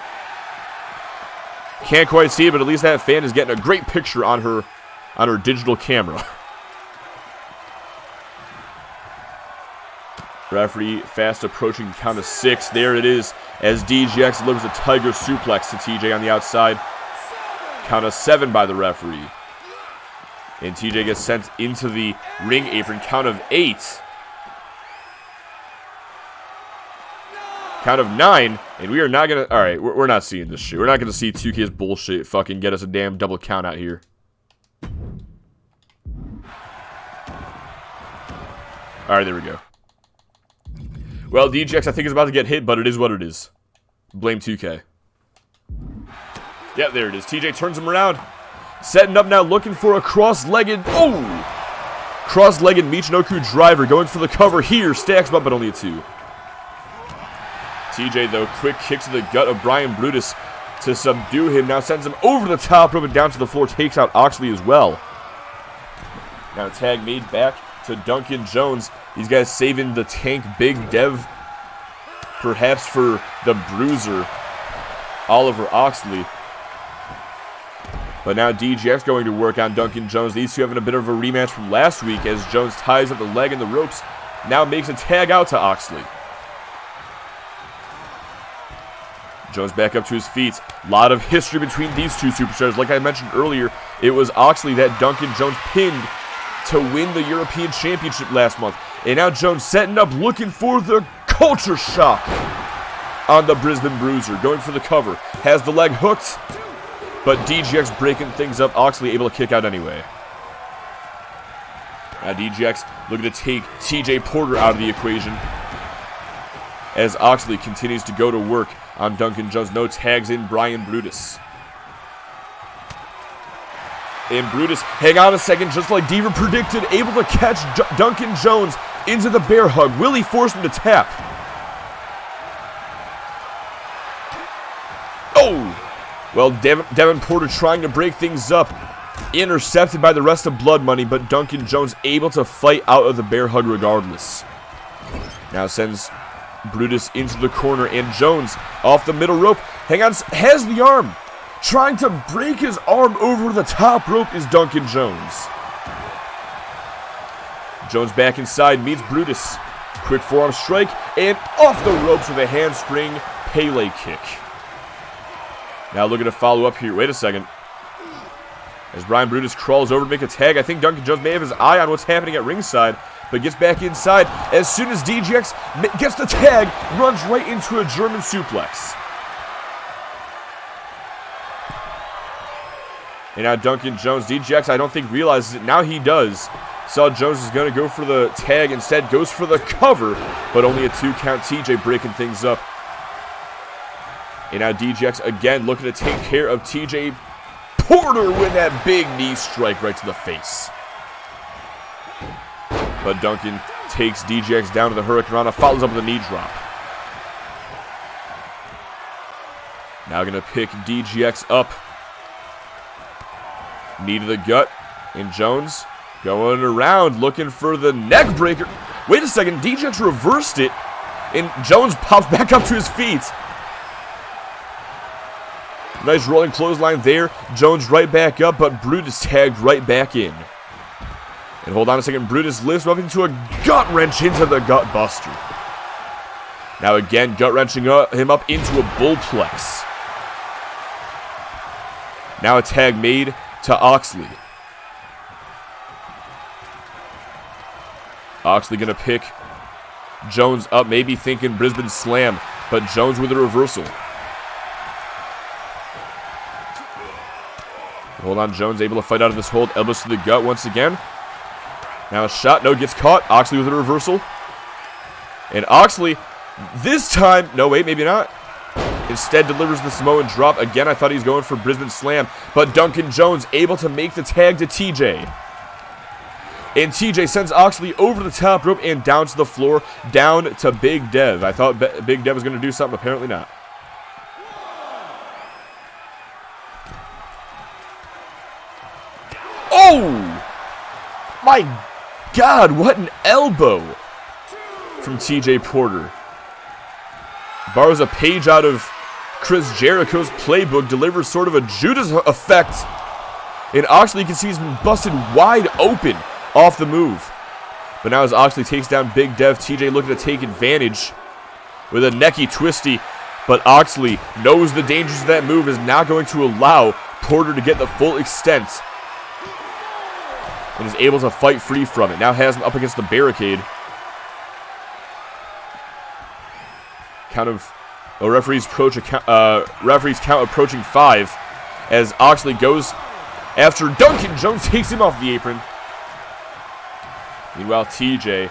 Can't quite see it, but at least that fan is getting a great picture on her digital camera. Referee fast approaching the count of 6. There it is as DGX delivers a Tiger suplex to TJ on the outside. Count of 7 by the referee. And TJ gets sent into the ring apron. Count of 8. Count of 9. And we are not going to... Alright, we're not seeing this shit. We're not going to see 2K's bullshit fucking get us a damn double count out here. Alright, there we go. Well, DGX I think is about to get hit, but it is what it is. Blame 2K. Yeah, there it is. TJ turns him around. Setting up now, looking for a cross-legged... Oh! Cross-legged Michinoku driver. Going for the cover here. Stacks him up, but only a 2. TJ, though, quick kick to the gut of Brian Brutus to subdue him. Now sends him over the top rope and down to the floor. Takes out Oxley as well. Now tag made back to Duncan Jones. These guys saving the tank Big Dev, perhaps for the bruiser, Oliver Oxley. But now DGX going to work on Duncan Jones. These two having a bit of a rematch from last week as Jones ties up the leg and the ropes. Now makes a tag out to Oxley. Jones back up to his feet. A lot of history between these two superstars. Like I mentioned earlier, it was Oxley that Duncan Jones pinned to win the European Championship last month. And now Jones setting up, looking for the culture shock on the Brisbane Bruiser. Going for the cover. Has the leg hooked. But DGX breaking things up. Oxley able to kick out anyway. Now DGX looking to take TJ Porter out of the equation. As Oxley continues to go to work on Duncan Jones. No tags in Brian Brutus. And Brutus, hang on a second, just like Diva predicted, able to catch Duncan Jones into the bear hug. Will he force him to tap? Oh! Well, Devin Porter trying to break things up. Intercepted by the rest of Blood Money, but Duncan Jones able to fight out of the bear hug regardless. Now sends Brutus into the corner, and Jones off the middle rope. Hang on, has the arm. Trying to break his arm over the top rope is Duncan Jones. Jones back inside, meets Brutus. Quick forearm strike, and off the ropes with a handspring Pele kick. Now looking to follow up here. Wait a second. As Brian Brutus crawls over to make a tag, I think Duncan Jones may have his eye on what's happening at ringside, but gets back inside. As soon as DGX gets the tag, runs right into a German suplex. And now Duncan Jones, DGX I don't think realizes it. Now he does. Saw Jones is going to go for the tag. Instead goes for the cover. But only a 2 count. TJ breaking things up. And now DGX again looking to take care of TJ Porter with that big knee strike right to the face. But Duncan takes DGX down to the Hurricanrana. Follows up with a knee drop. Now going to pick DGX up. Knee to the gut, and Jones going around looking for the neck breaker. Wait a second, DGX reversed it, and Jones pops back up to his feet. Nice rolling clothesline there. Jones right back up, but Brutus tagged right back in. And hold on a second, Brutus lifts up into a gut wrench into the gut buster. Now again, gut wrenching him up into a bullplex. Now a tag made to Oxley. Oxley gonna pick Jones up, maybe thinking Brisbane Slam, but Jones with a reversal. Hold on, Jones able to fight out of this hold. Elbows to the gut once again. Now a shot, no, gets caught. Oxley with a reversal. And Oxley, this time, no wait, maybe not. Instead delivers the Samoan drop. Again, I thought he was going for Brisbane Slam. But Duncan Jones able to make the tag to TJ. And TJ sends Oxley over the top rope and down to the floor. Down to Big Dev. I thought Big Dev was going to do something. Apparently not. Oh! My God, what an elbow from TJ Porter. Borrows a page out of Chris Jericho's playbook, delivers sort of a Judas effect. And Oxley, you can see he's been busted wide open off the move. But now as Oxley takes down Big Dev, TJ looking to take advantage with a necky twisty. But Oxley knows the dangers of that move, is now going to allow Porter to get the full extent. And is able to fight free from it. Now has him up against the barricade. Count of a referee's count approaching 5 as Oxley goes after Duncan Jones, takes him off the apron. Meanwhile, TJ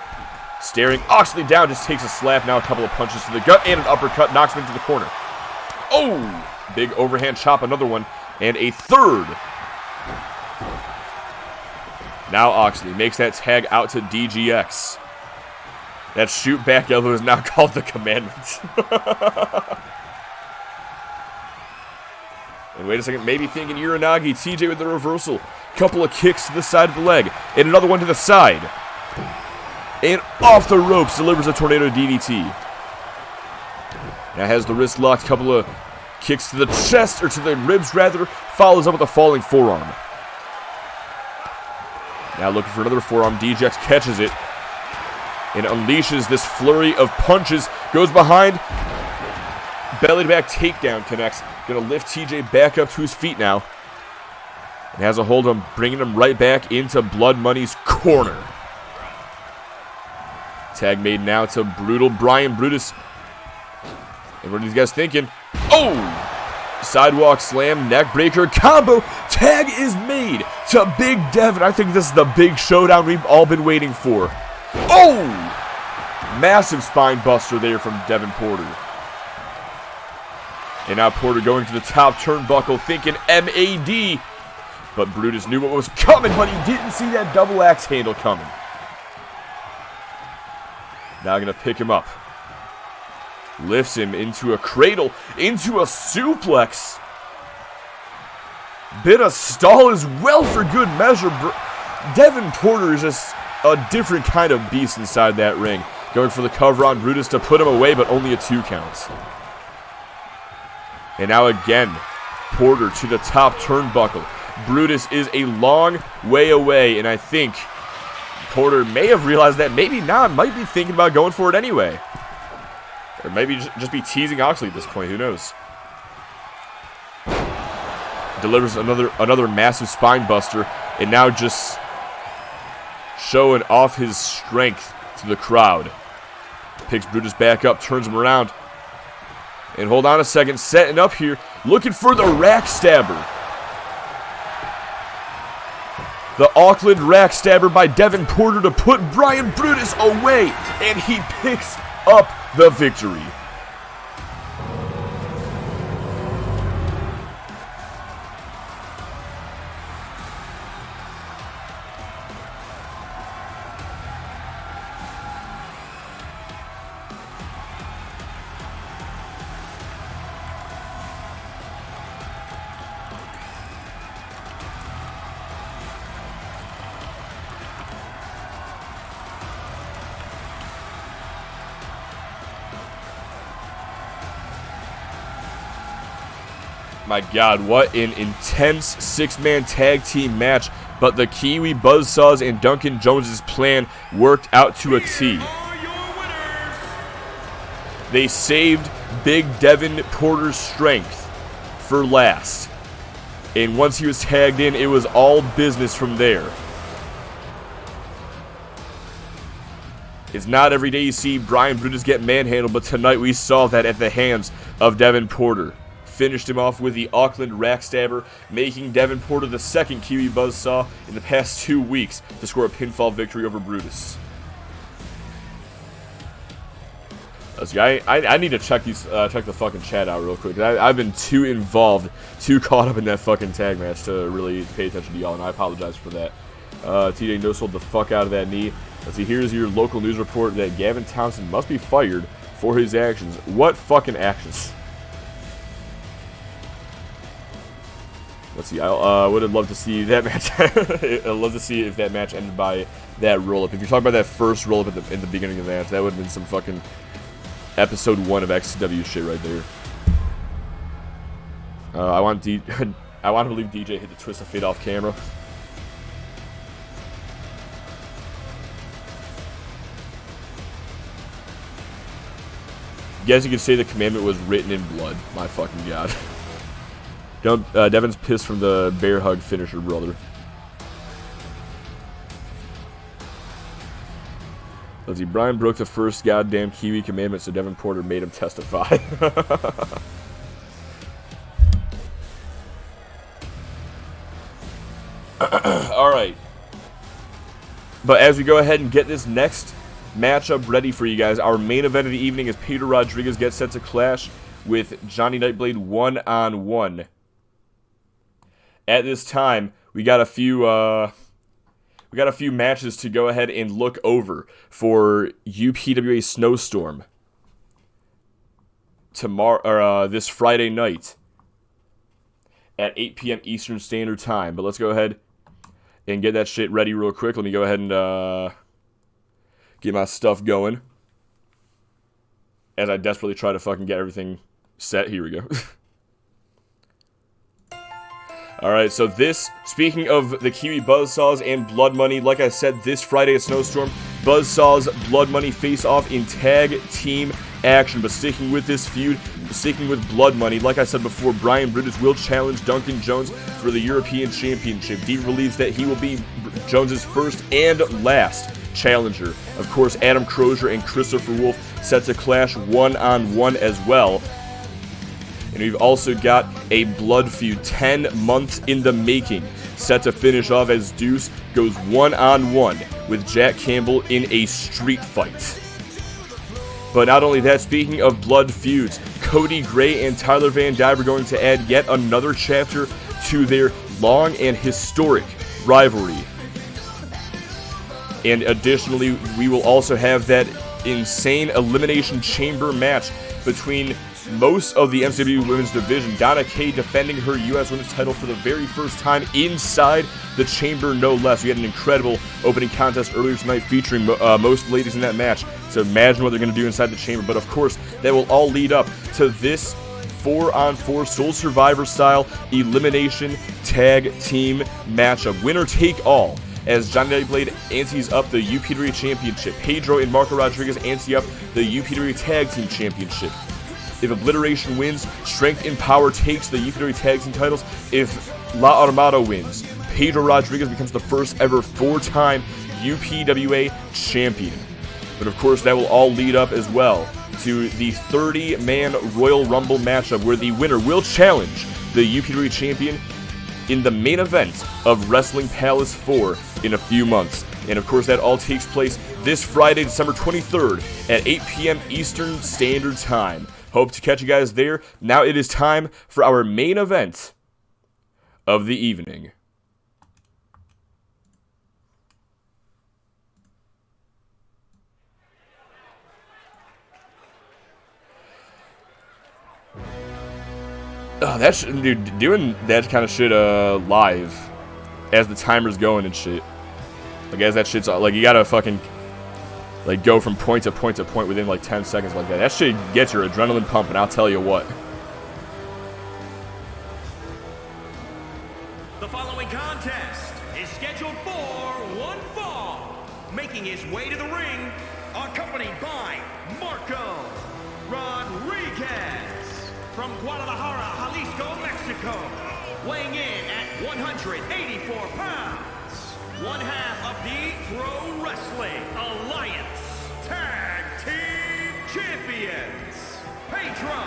staring Oxley down, just takes a slap, now a couple of punches to the gut and an uppercut, knocks him into the corner. Oh! Big overhand chop, another one, and a third. Now Oxley makes that tag out to DGX. That shoot back elbow is now called the commandment. And wait a second, maybe thinking Uranagi. TJ with the reversal. Couple of kicks to the side of the leg. And another one to the side. And off the ropes, delivers a tornado DDT. Now has the wrist locked. Couple of kicks to the chest, or to the ribs rather. Follows up with a falling forearm. Now looking for another forearm. DGX catches it. And unleashes this flurry of punches. Goes behind. Belly to back takedown connects. Gonna lift TJ back up to his feet now. And has a hold on, bringing him right back into Blood Money's corner. Tag made now to Brutal Brian Brutus. And what are these guys thinking? Oh! Sidewalk slam, neck breaker combo. Tag is made to Big Dev. And I think this is the big showdown we've all been waiting for. Oh! Massive spine buster there from Devin Porter. And now Porter going to the top turnbuckle, thinking MAD. But Brutus knew what was coming, but he didn't see that double axe handle coming. Now going to pick him up. Lifts him into a cradle, into a suplex. Bit of stall as well for good measure. Devin Porter is just a different kind of beast inside that ring. Going for the cover on Brutus to put him away, but only a 2 count. And now again, Porter to the top turnbuckle. Brutus is a long way away, and I think Porter may have realized that, maybe not, might be thinking about going for it anyway. Or maybe just be teasing Oxley at this point, who knows. Delivers another massive spine buster, and now just showing off his strength to the crowd. Picks Brutus back up, turns him around. And hold on a second, setting up here, looking for the rack stabber. The Auckland rack stabber by Devin Porter to put Brian Brutus away, and he picks up the victory. My God, what an intense 6-man tag team match. But the Kiwi Buzzsaws and Duncan Jones's plan worked out to a T. They saved Big Devin Porter's strength for last. And once he was tagged in, it was all business from there. It's not every day you see Brian Brutus get manhandled, but tonight we saw that at the hands of Devin Porter. Finished him off with the Auckland rack stabber, making Devin Porter the second Kiwi Buzzsaw in the past 2 weeks to score a pinfall victory over Brutus. Let's see, I need to check the fucking chat out real quick. I've been too involved, too caught up in that fucking tag match to really pay attention to y'all, and I apologize for that. TJ no-sold the fuck out of that knee. Let's see, here's your local news report that Gavin Townsend must be fired for his actions. What fucking actions? Let's see. I would have loved to see that match. I'd love to see if that match ended by that roll-up. If you're talking about that first roll-up in the beginning of the match, that would have been some fucking episode 1 of XCW shit right there. I want to believe DJ hit the twist of fate off camera. Guess you could say the commandment was written in blood. My fucking god. Devin's pissed from the bear hug finisher, brother. Let's see. Brian broke the first goddamn Kiwi commandment, so Devin Porter made him testify. Alright. But as we go ahead and get this next matchup ready for you guys, our main event of the evening is Pedro Rodriguez gets set to clash with Johnny Nightblade one-on-one. At this time, we got a few matches to go ahead and look over for UPWA Snowstorm tomorrow, or this Friday night at 8 p.m. Eastern Standard Time. But let's go ahead and get that shit ready real quick. Let me go ahead and get my stuff going as I desperately try to fucking get everything set. Here we go. Alright, so speaking of the Kiwi Buzzsaws and Blood Money, like I said, this Friday at Snowstorm, Buzzsaws, Blood Money face off in tag team action. But sticking with this feud, sticking with Blood Money, like I said before, Brian Bridges will challenge Duncan Jones for the European Championship. Dee believes that he will be Jones's first and last challenger. Of course, Adam Crozier and Christopher Wolf set to clash one-on-one as well. And we've also got a blood feud 10 months in the making, set to finish off as Deuce goes one-on-one with Jack Campbell in a street fight. But not only that, speaking of blood feuds, Cody Gray and Tyler Van Dyke are going to add yet another chapter to their long and historic rivalry. And additionally, we will also have that insane Elimination Chamber match between most of the MCW Women's Division. Donna Kay defending her U.S. Women's title for the very first time inside the Chamber, no less. We had an incredible opening contest earlier tonight featuring most ladies in that match. So imagine what they're going to do inside the Chamber. But of course, that will all lead up to this 4-on-4 Soul Survivor style elimination tag team matchup. Winner take all, as Johnny Nightblade antes up the UPWA Championship. Pedro and Marco Rodriguez ante up the UPWA Tag Team Championship. If Obliteration wins, Strength and Power takes the UPWA Tag Team titles. If La Armada wins, Pedro Rodriguez becomes the first ever 4-time UPWA champion. But of course, that will all lead up as well to the 30-man Royal Rumble matchup, where the winner will challenge the UPWA champion in the main event of Wrestling Palace 4 in a few months. And of course, that all takes place this Friday, December 23rd at 8 p.m. Eastern Standard Time. Hope to catch you guys there. Now it is time for our main event of the evening. Oh, that's, dude, doing that kind of shit live as the timer's going and shit. Like, as that shit's like, you gotta fucking like go from point to point to point within like 10 seconds like that. That shit gets your adrenaline pumping, I'll tell you what. The following contest is scheduled for one fall. Making his way to the ring, accompanied by Marco Rodriguez from Guadalajara, Jalisco, Mexico. Weighing in at 184 pounds. One half of the Pro Wrestling Alliance Tag Team Champions, Pedro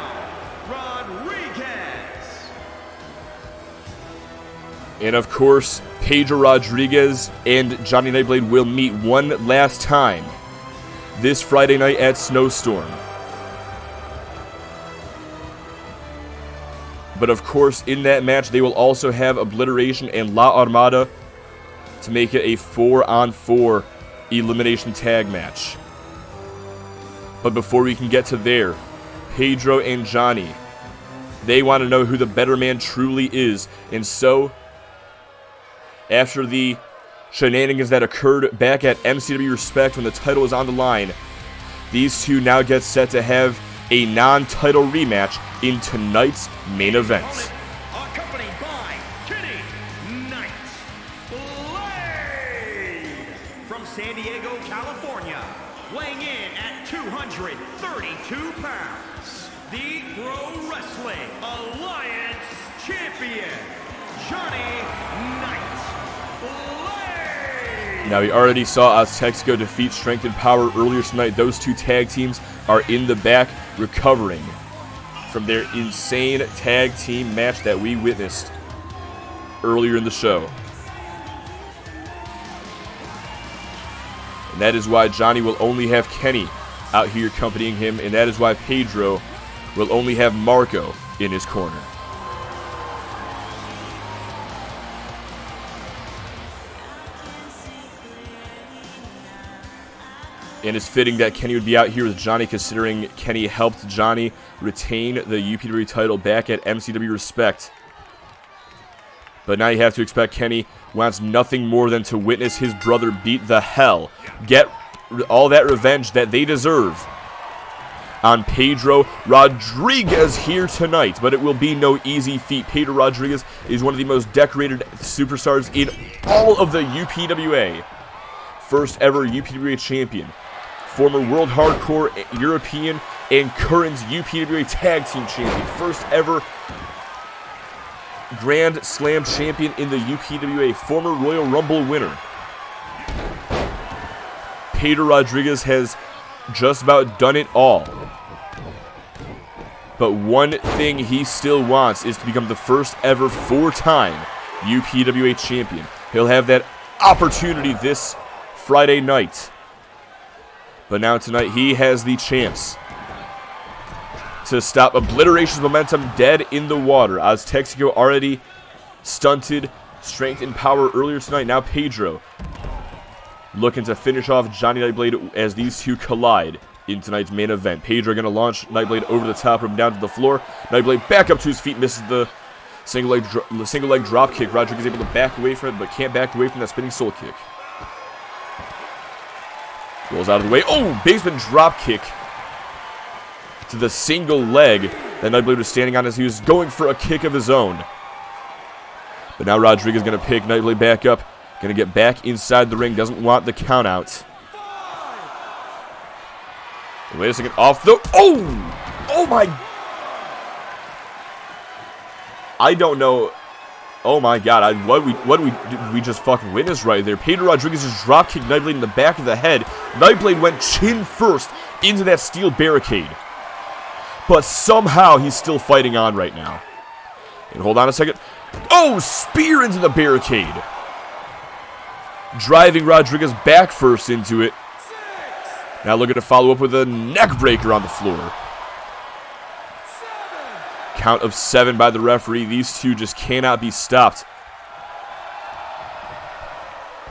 Rodriguez. And of course, Pedro Rodriguez and Johnny Nightblade will meet one last time this Friday night at Snowstorm. But of course, in that match, they will also have Obliteration and La Armada to make it a 4-on-4 elimination tag match. But before we can get to there, Pedro and Johnny, They want to know who the better man truly is. And so, after the shenanigans that occurred back at MCW Respect when the title was on the line, these two now get set to have a non-title rematch in tonight's main event. Accompanied by Kenny Knight Blade from San Diego, California, weighing in at 232 pounds, the Pro Wrestling Alliance Champion, Johnny Knight Blade. Now, we already saw Aztexico defeat Strength and Power earlier tonight. Those two tag teams are in the back recovering from their insane tag team match that we witnessed earlier in the show. And that is why Johnny will only have Kenny out here accompanying him, and that is why Pedro will only have Marco in his corner. And it's fitting that Kenny would be out here with Johnny, considering Kenny helped Johnny retain the UPW title back at MCW Respect. But now you have to expect Kenny wants nothing more than to witness his brother beat the hell, get all that revenge that they deserve on Pedro Rodriguez here tonight. But it will be no easy feat. Pedro Rodriguez is one of the most decorated superstars in all of the UPWA. First ever UPWA champion, former World Hardcore European and current UPWA Tag Team Champion, first ever Grand Slam Champion in the UPWA, former Royal Rumble winner. Pedro Rodriguez has just about done it all. But one thing he still wants is to become the first ever four-time UPWA champion. He'll have that opportunity this Friday night. But now tonight he has the chance to stop Obliteration's momentum dead in the water. Aztexico already stunted Strength and Power earlier tonight. Now Pedro looking to finish off Johnny Nightblade as these two collide in tonight's main event. Pedro going to launch Nightblade over the top rope down to the floor. Nightblade back up to his feet, misses the single leg drop kick. Rodriguez is able to back away from it, but can't back away from that spinning soul kick. Rolls out of the way. Oh, basement drop kick to the single leg that Nightblade was standing on as he was going for a kick of his own. But now Rodriguez going to pick Nightblade back up. Going to get back inside the ring. Doesn't want the count out. Wait a second. Off the... Oh! Oh my... I don't know... Oh my god, what did we just fucking witness right there? Pedro Rodriguez just drop kicked Nightblade in the back of the head. Nightblade went chin first into that steel barricade. But somehow he's still fighting on right now. And hold on a second. Oh, spear into the barricade. Driving Rodriguez back first into it. Now looking to follow up with a neck breaker on the floor. Count of 7 by the referee. These two just cannot be stopped.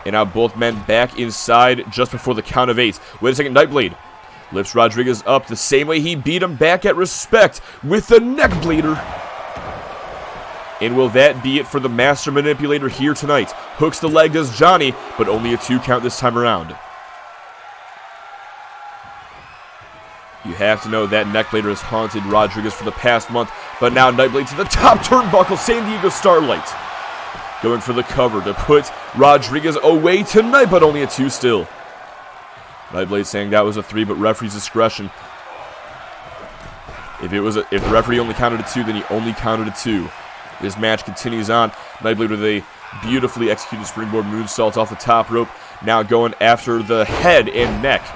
And now both men back inside just before the count of 8. Wait a second, Nightblade lifts Rodriguez up the same way he beat him back at Respect with the neck bleeder. And will that be it for the Master Manipulator here tonight? Hooks the leg, does Johnny, but only a 2 count this time around. You have to know that Neckblader has haunted Rodriguez for the past month, but now Nightblade to the top turnbuckle, San Diego Starlight. Going for the cover to put Rodriguez away tonight, but only a 2 still. Nightblade saying that was a 3, but referee's discretion. If the referee only counted a 2, then he only counted a 2. This match continues on. Nightblade with a beautifully executed springboard moonsault off the top rope. Now going after the head and neck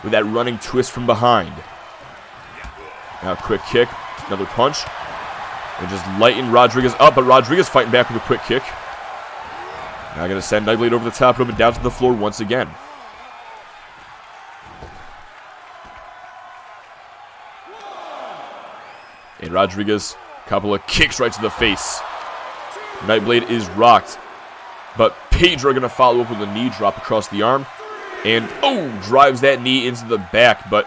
with that running twist from behind. Now quick kick, another punch, and just lighten Rodriguez up, but Rodriguez fighting back with a quick kick. Now going to send Nightblade over the top rope and down to the floor once again. And Rodriguez, a couple of kicks right to the face. Nightblade is rocked, but Pedro going to follow up with a knee drop across the arm. And, oh, drives that knee into the back, but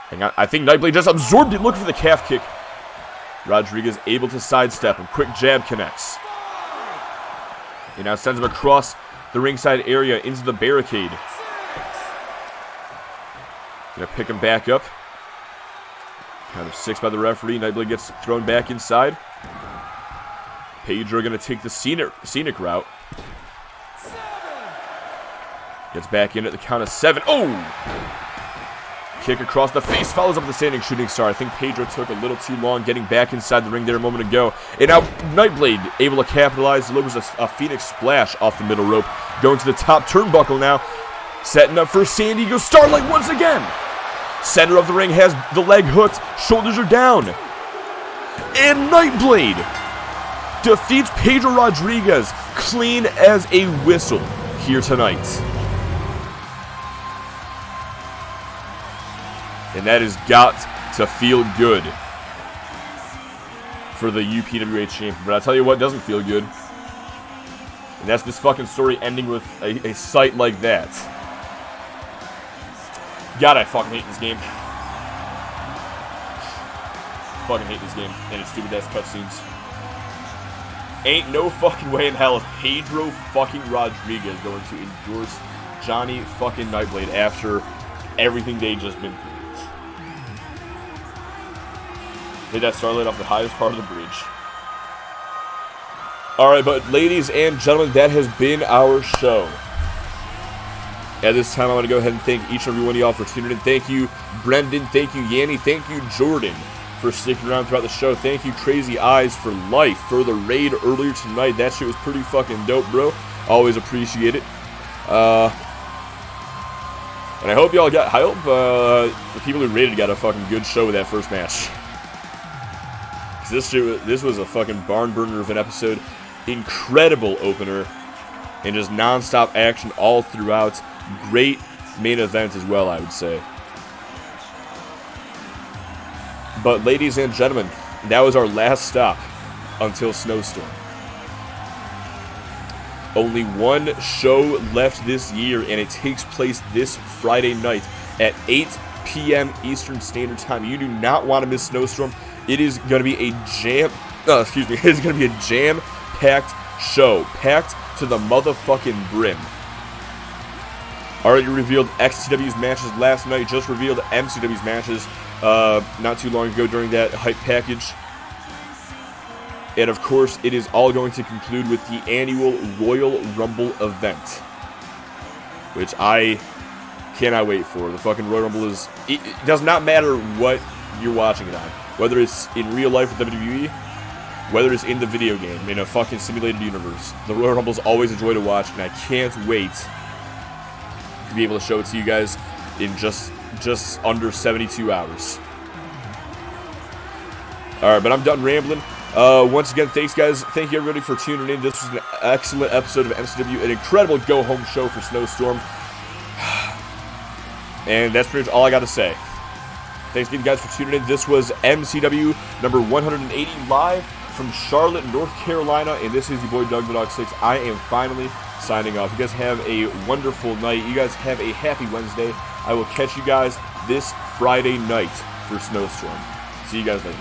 hang on, I think Nightblade just absorbed it. Look for the calf kick. Rodriguez able to sidestep him. Quick jab connects. He now sends him across the ringside area into the barricade. Gonna pick him back up. Count of 6 by the referee. Nightblade gets thrown back inside. Pedro gonna take the scenic route. Gets back in at the count of 7. Oh! Kick across the face, follows up with the standing shooting star. I think Pedro took a little too long getting back inside the ring there a moment ago. And now Nightblade able to capitalize, delivers a Phoenix splash off the middle rope. Going to the top turnbuckle now. Setting up for San Diego Starlight once again. Center of the ring has the leg hooked, shoulders are down. And Nightblade defeats Pedro Rodriguez clean as a whistle here tonight. And that has got to feel good for the UPWA champion. But I'll tell you what doesn't feel good. And that's this fucking story ending with a sight like that. God, I fucking hate this game. Fucking hate this game and its stupid ass cutscenes. Ain't no fucking way in hell is Pedro fucking Rodriguez going to endorse Johnny fucking Nightblade after everything they just been through. Hit that Starlight off the highest part of the bridge. Alright, but ladies and gentlemen, that has been our show. At this time, I want to go ahead and thank each and every one of y'all for tuning in. Thank you, Brendan. Thank you, Yanni. Thank you, Jordan, for sticking around throughout the show. Thank you, Crazy Eyes, for life, for the raid earlier tonight. That shit was pretty fucking dope, bro. Always appreciate it. And I hope y'all got... I hope the people who raided got a fucking good show with that first match. This was a fucking barn burner of an episode. Incredible opener. And just non-stop action all throughout. Great main event as well, I would say. But ladies and gentlemen, that was our last stop until Snowstorm. Only one show left this year, and it takes place this Friday night at 8 p.m. Eastern Standard Time. You do not want to miss Snowstorm. It is going to be a it is going to be a jam-packed show, packed to the motherfucking brim. Already revealed XTW's matches last night. Just revealed MCW's matches not too long ago during that hype package. And of course, it is all going to conclude with the annual Royal Rumble event, which I cannot wait for. The fucking Royal Rumble is... It does not matter what you're watching it on. Whether it's in real life with WWE, whether it's in the video game, in a fucking simulated universe. The Royal Rumble is always a joy to watch, and I can't wait to be able to show it to you guys in just under 72 hours. Alright, but I'm done rambling. Once again, thanks guys. Thank you everybody for tuning in. This was an excellent episode of MCW, an incredible go-home show for Snowstorm. And that's pretty much all I got to say. Thanks again, guys, for tuning in. This was MCW number 180 live from Charlotte, North Carolina, and this is your boy Doug the Dog 6. I am finally signing off. You guys have a wonderful night. You guys have a happy Wednesday. I will catch you guys this Friday night for Snowstorm. See you guys later.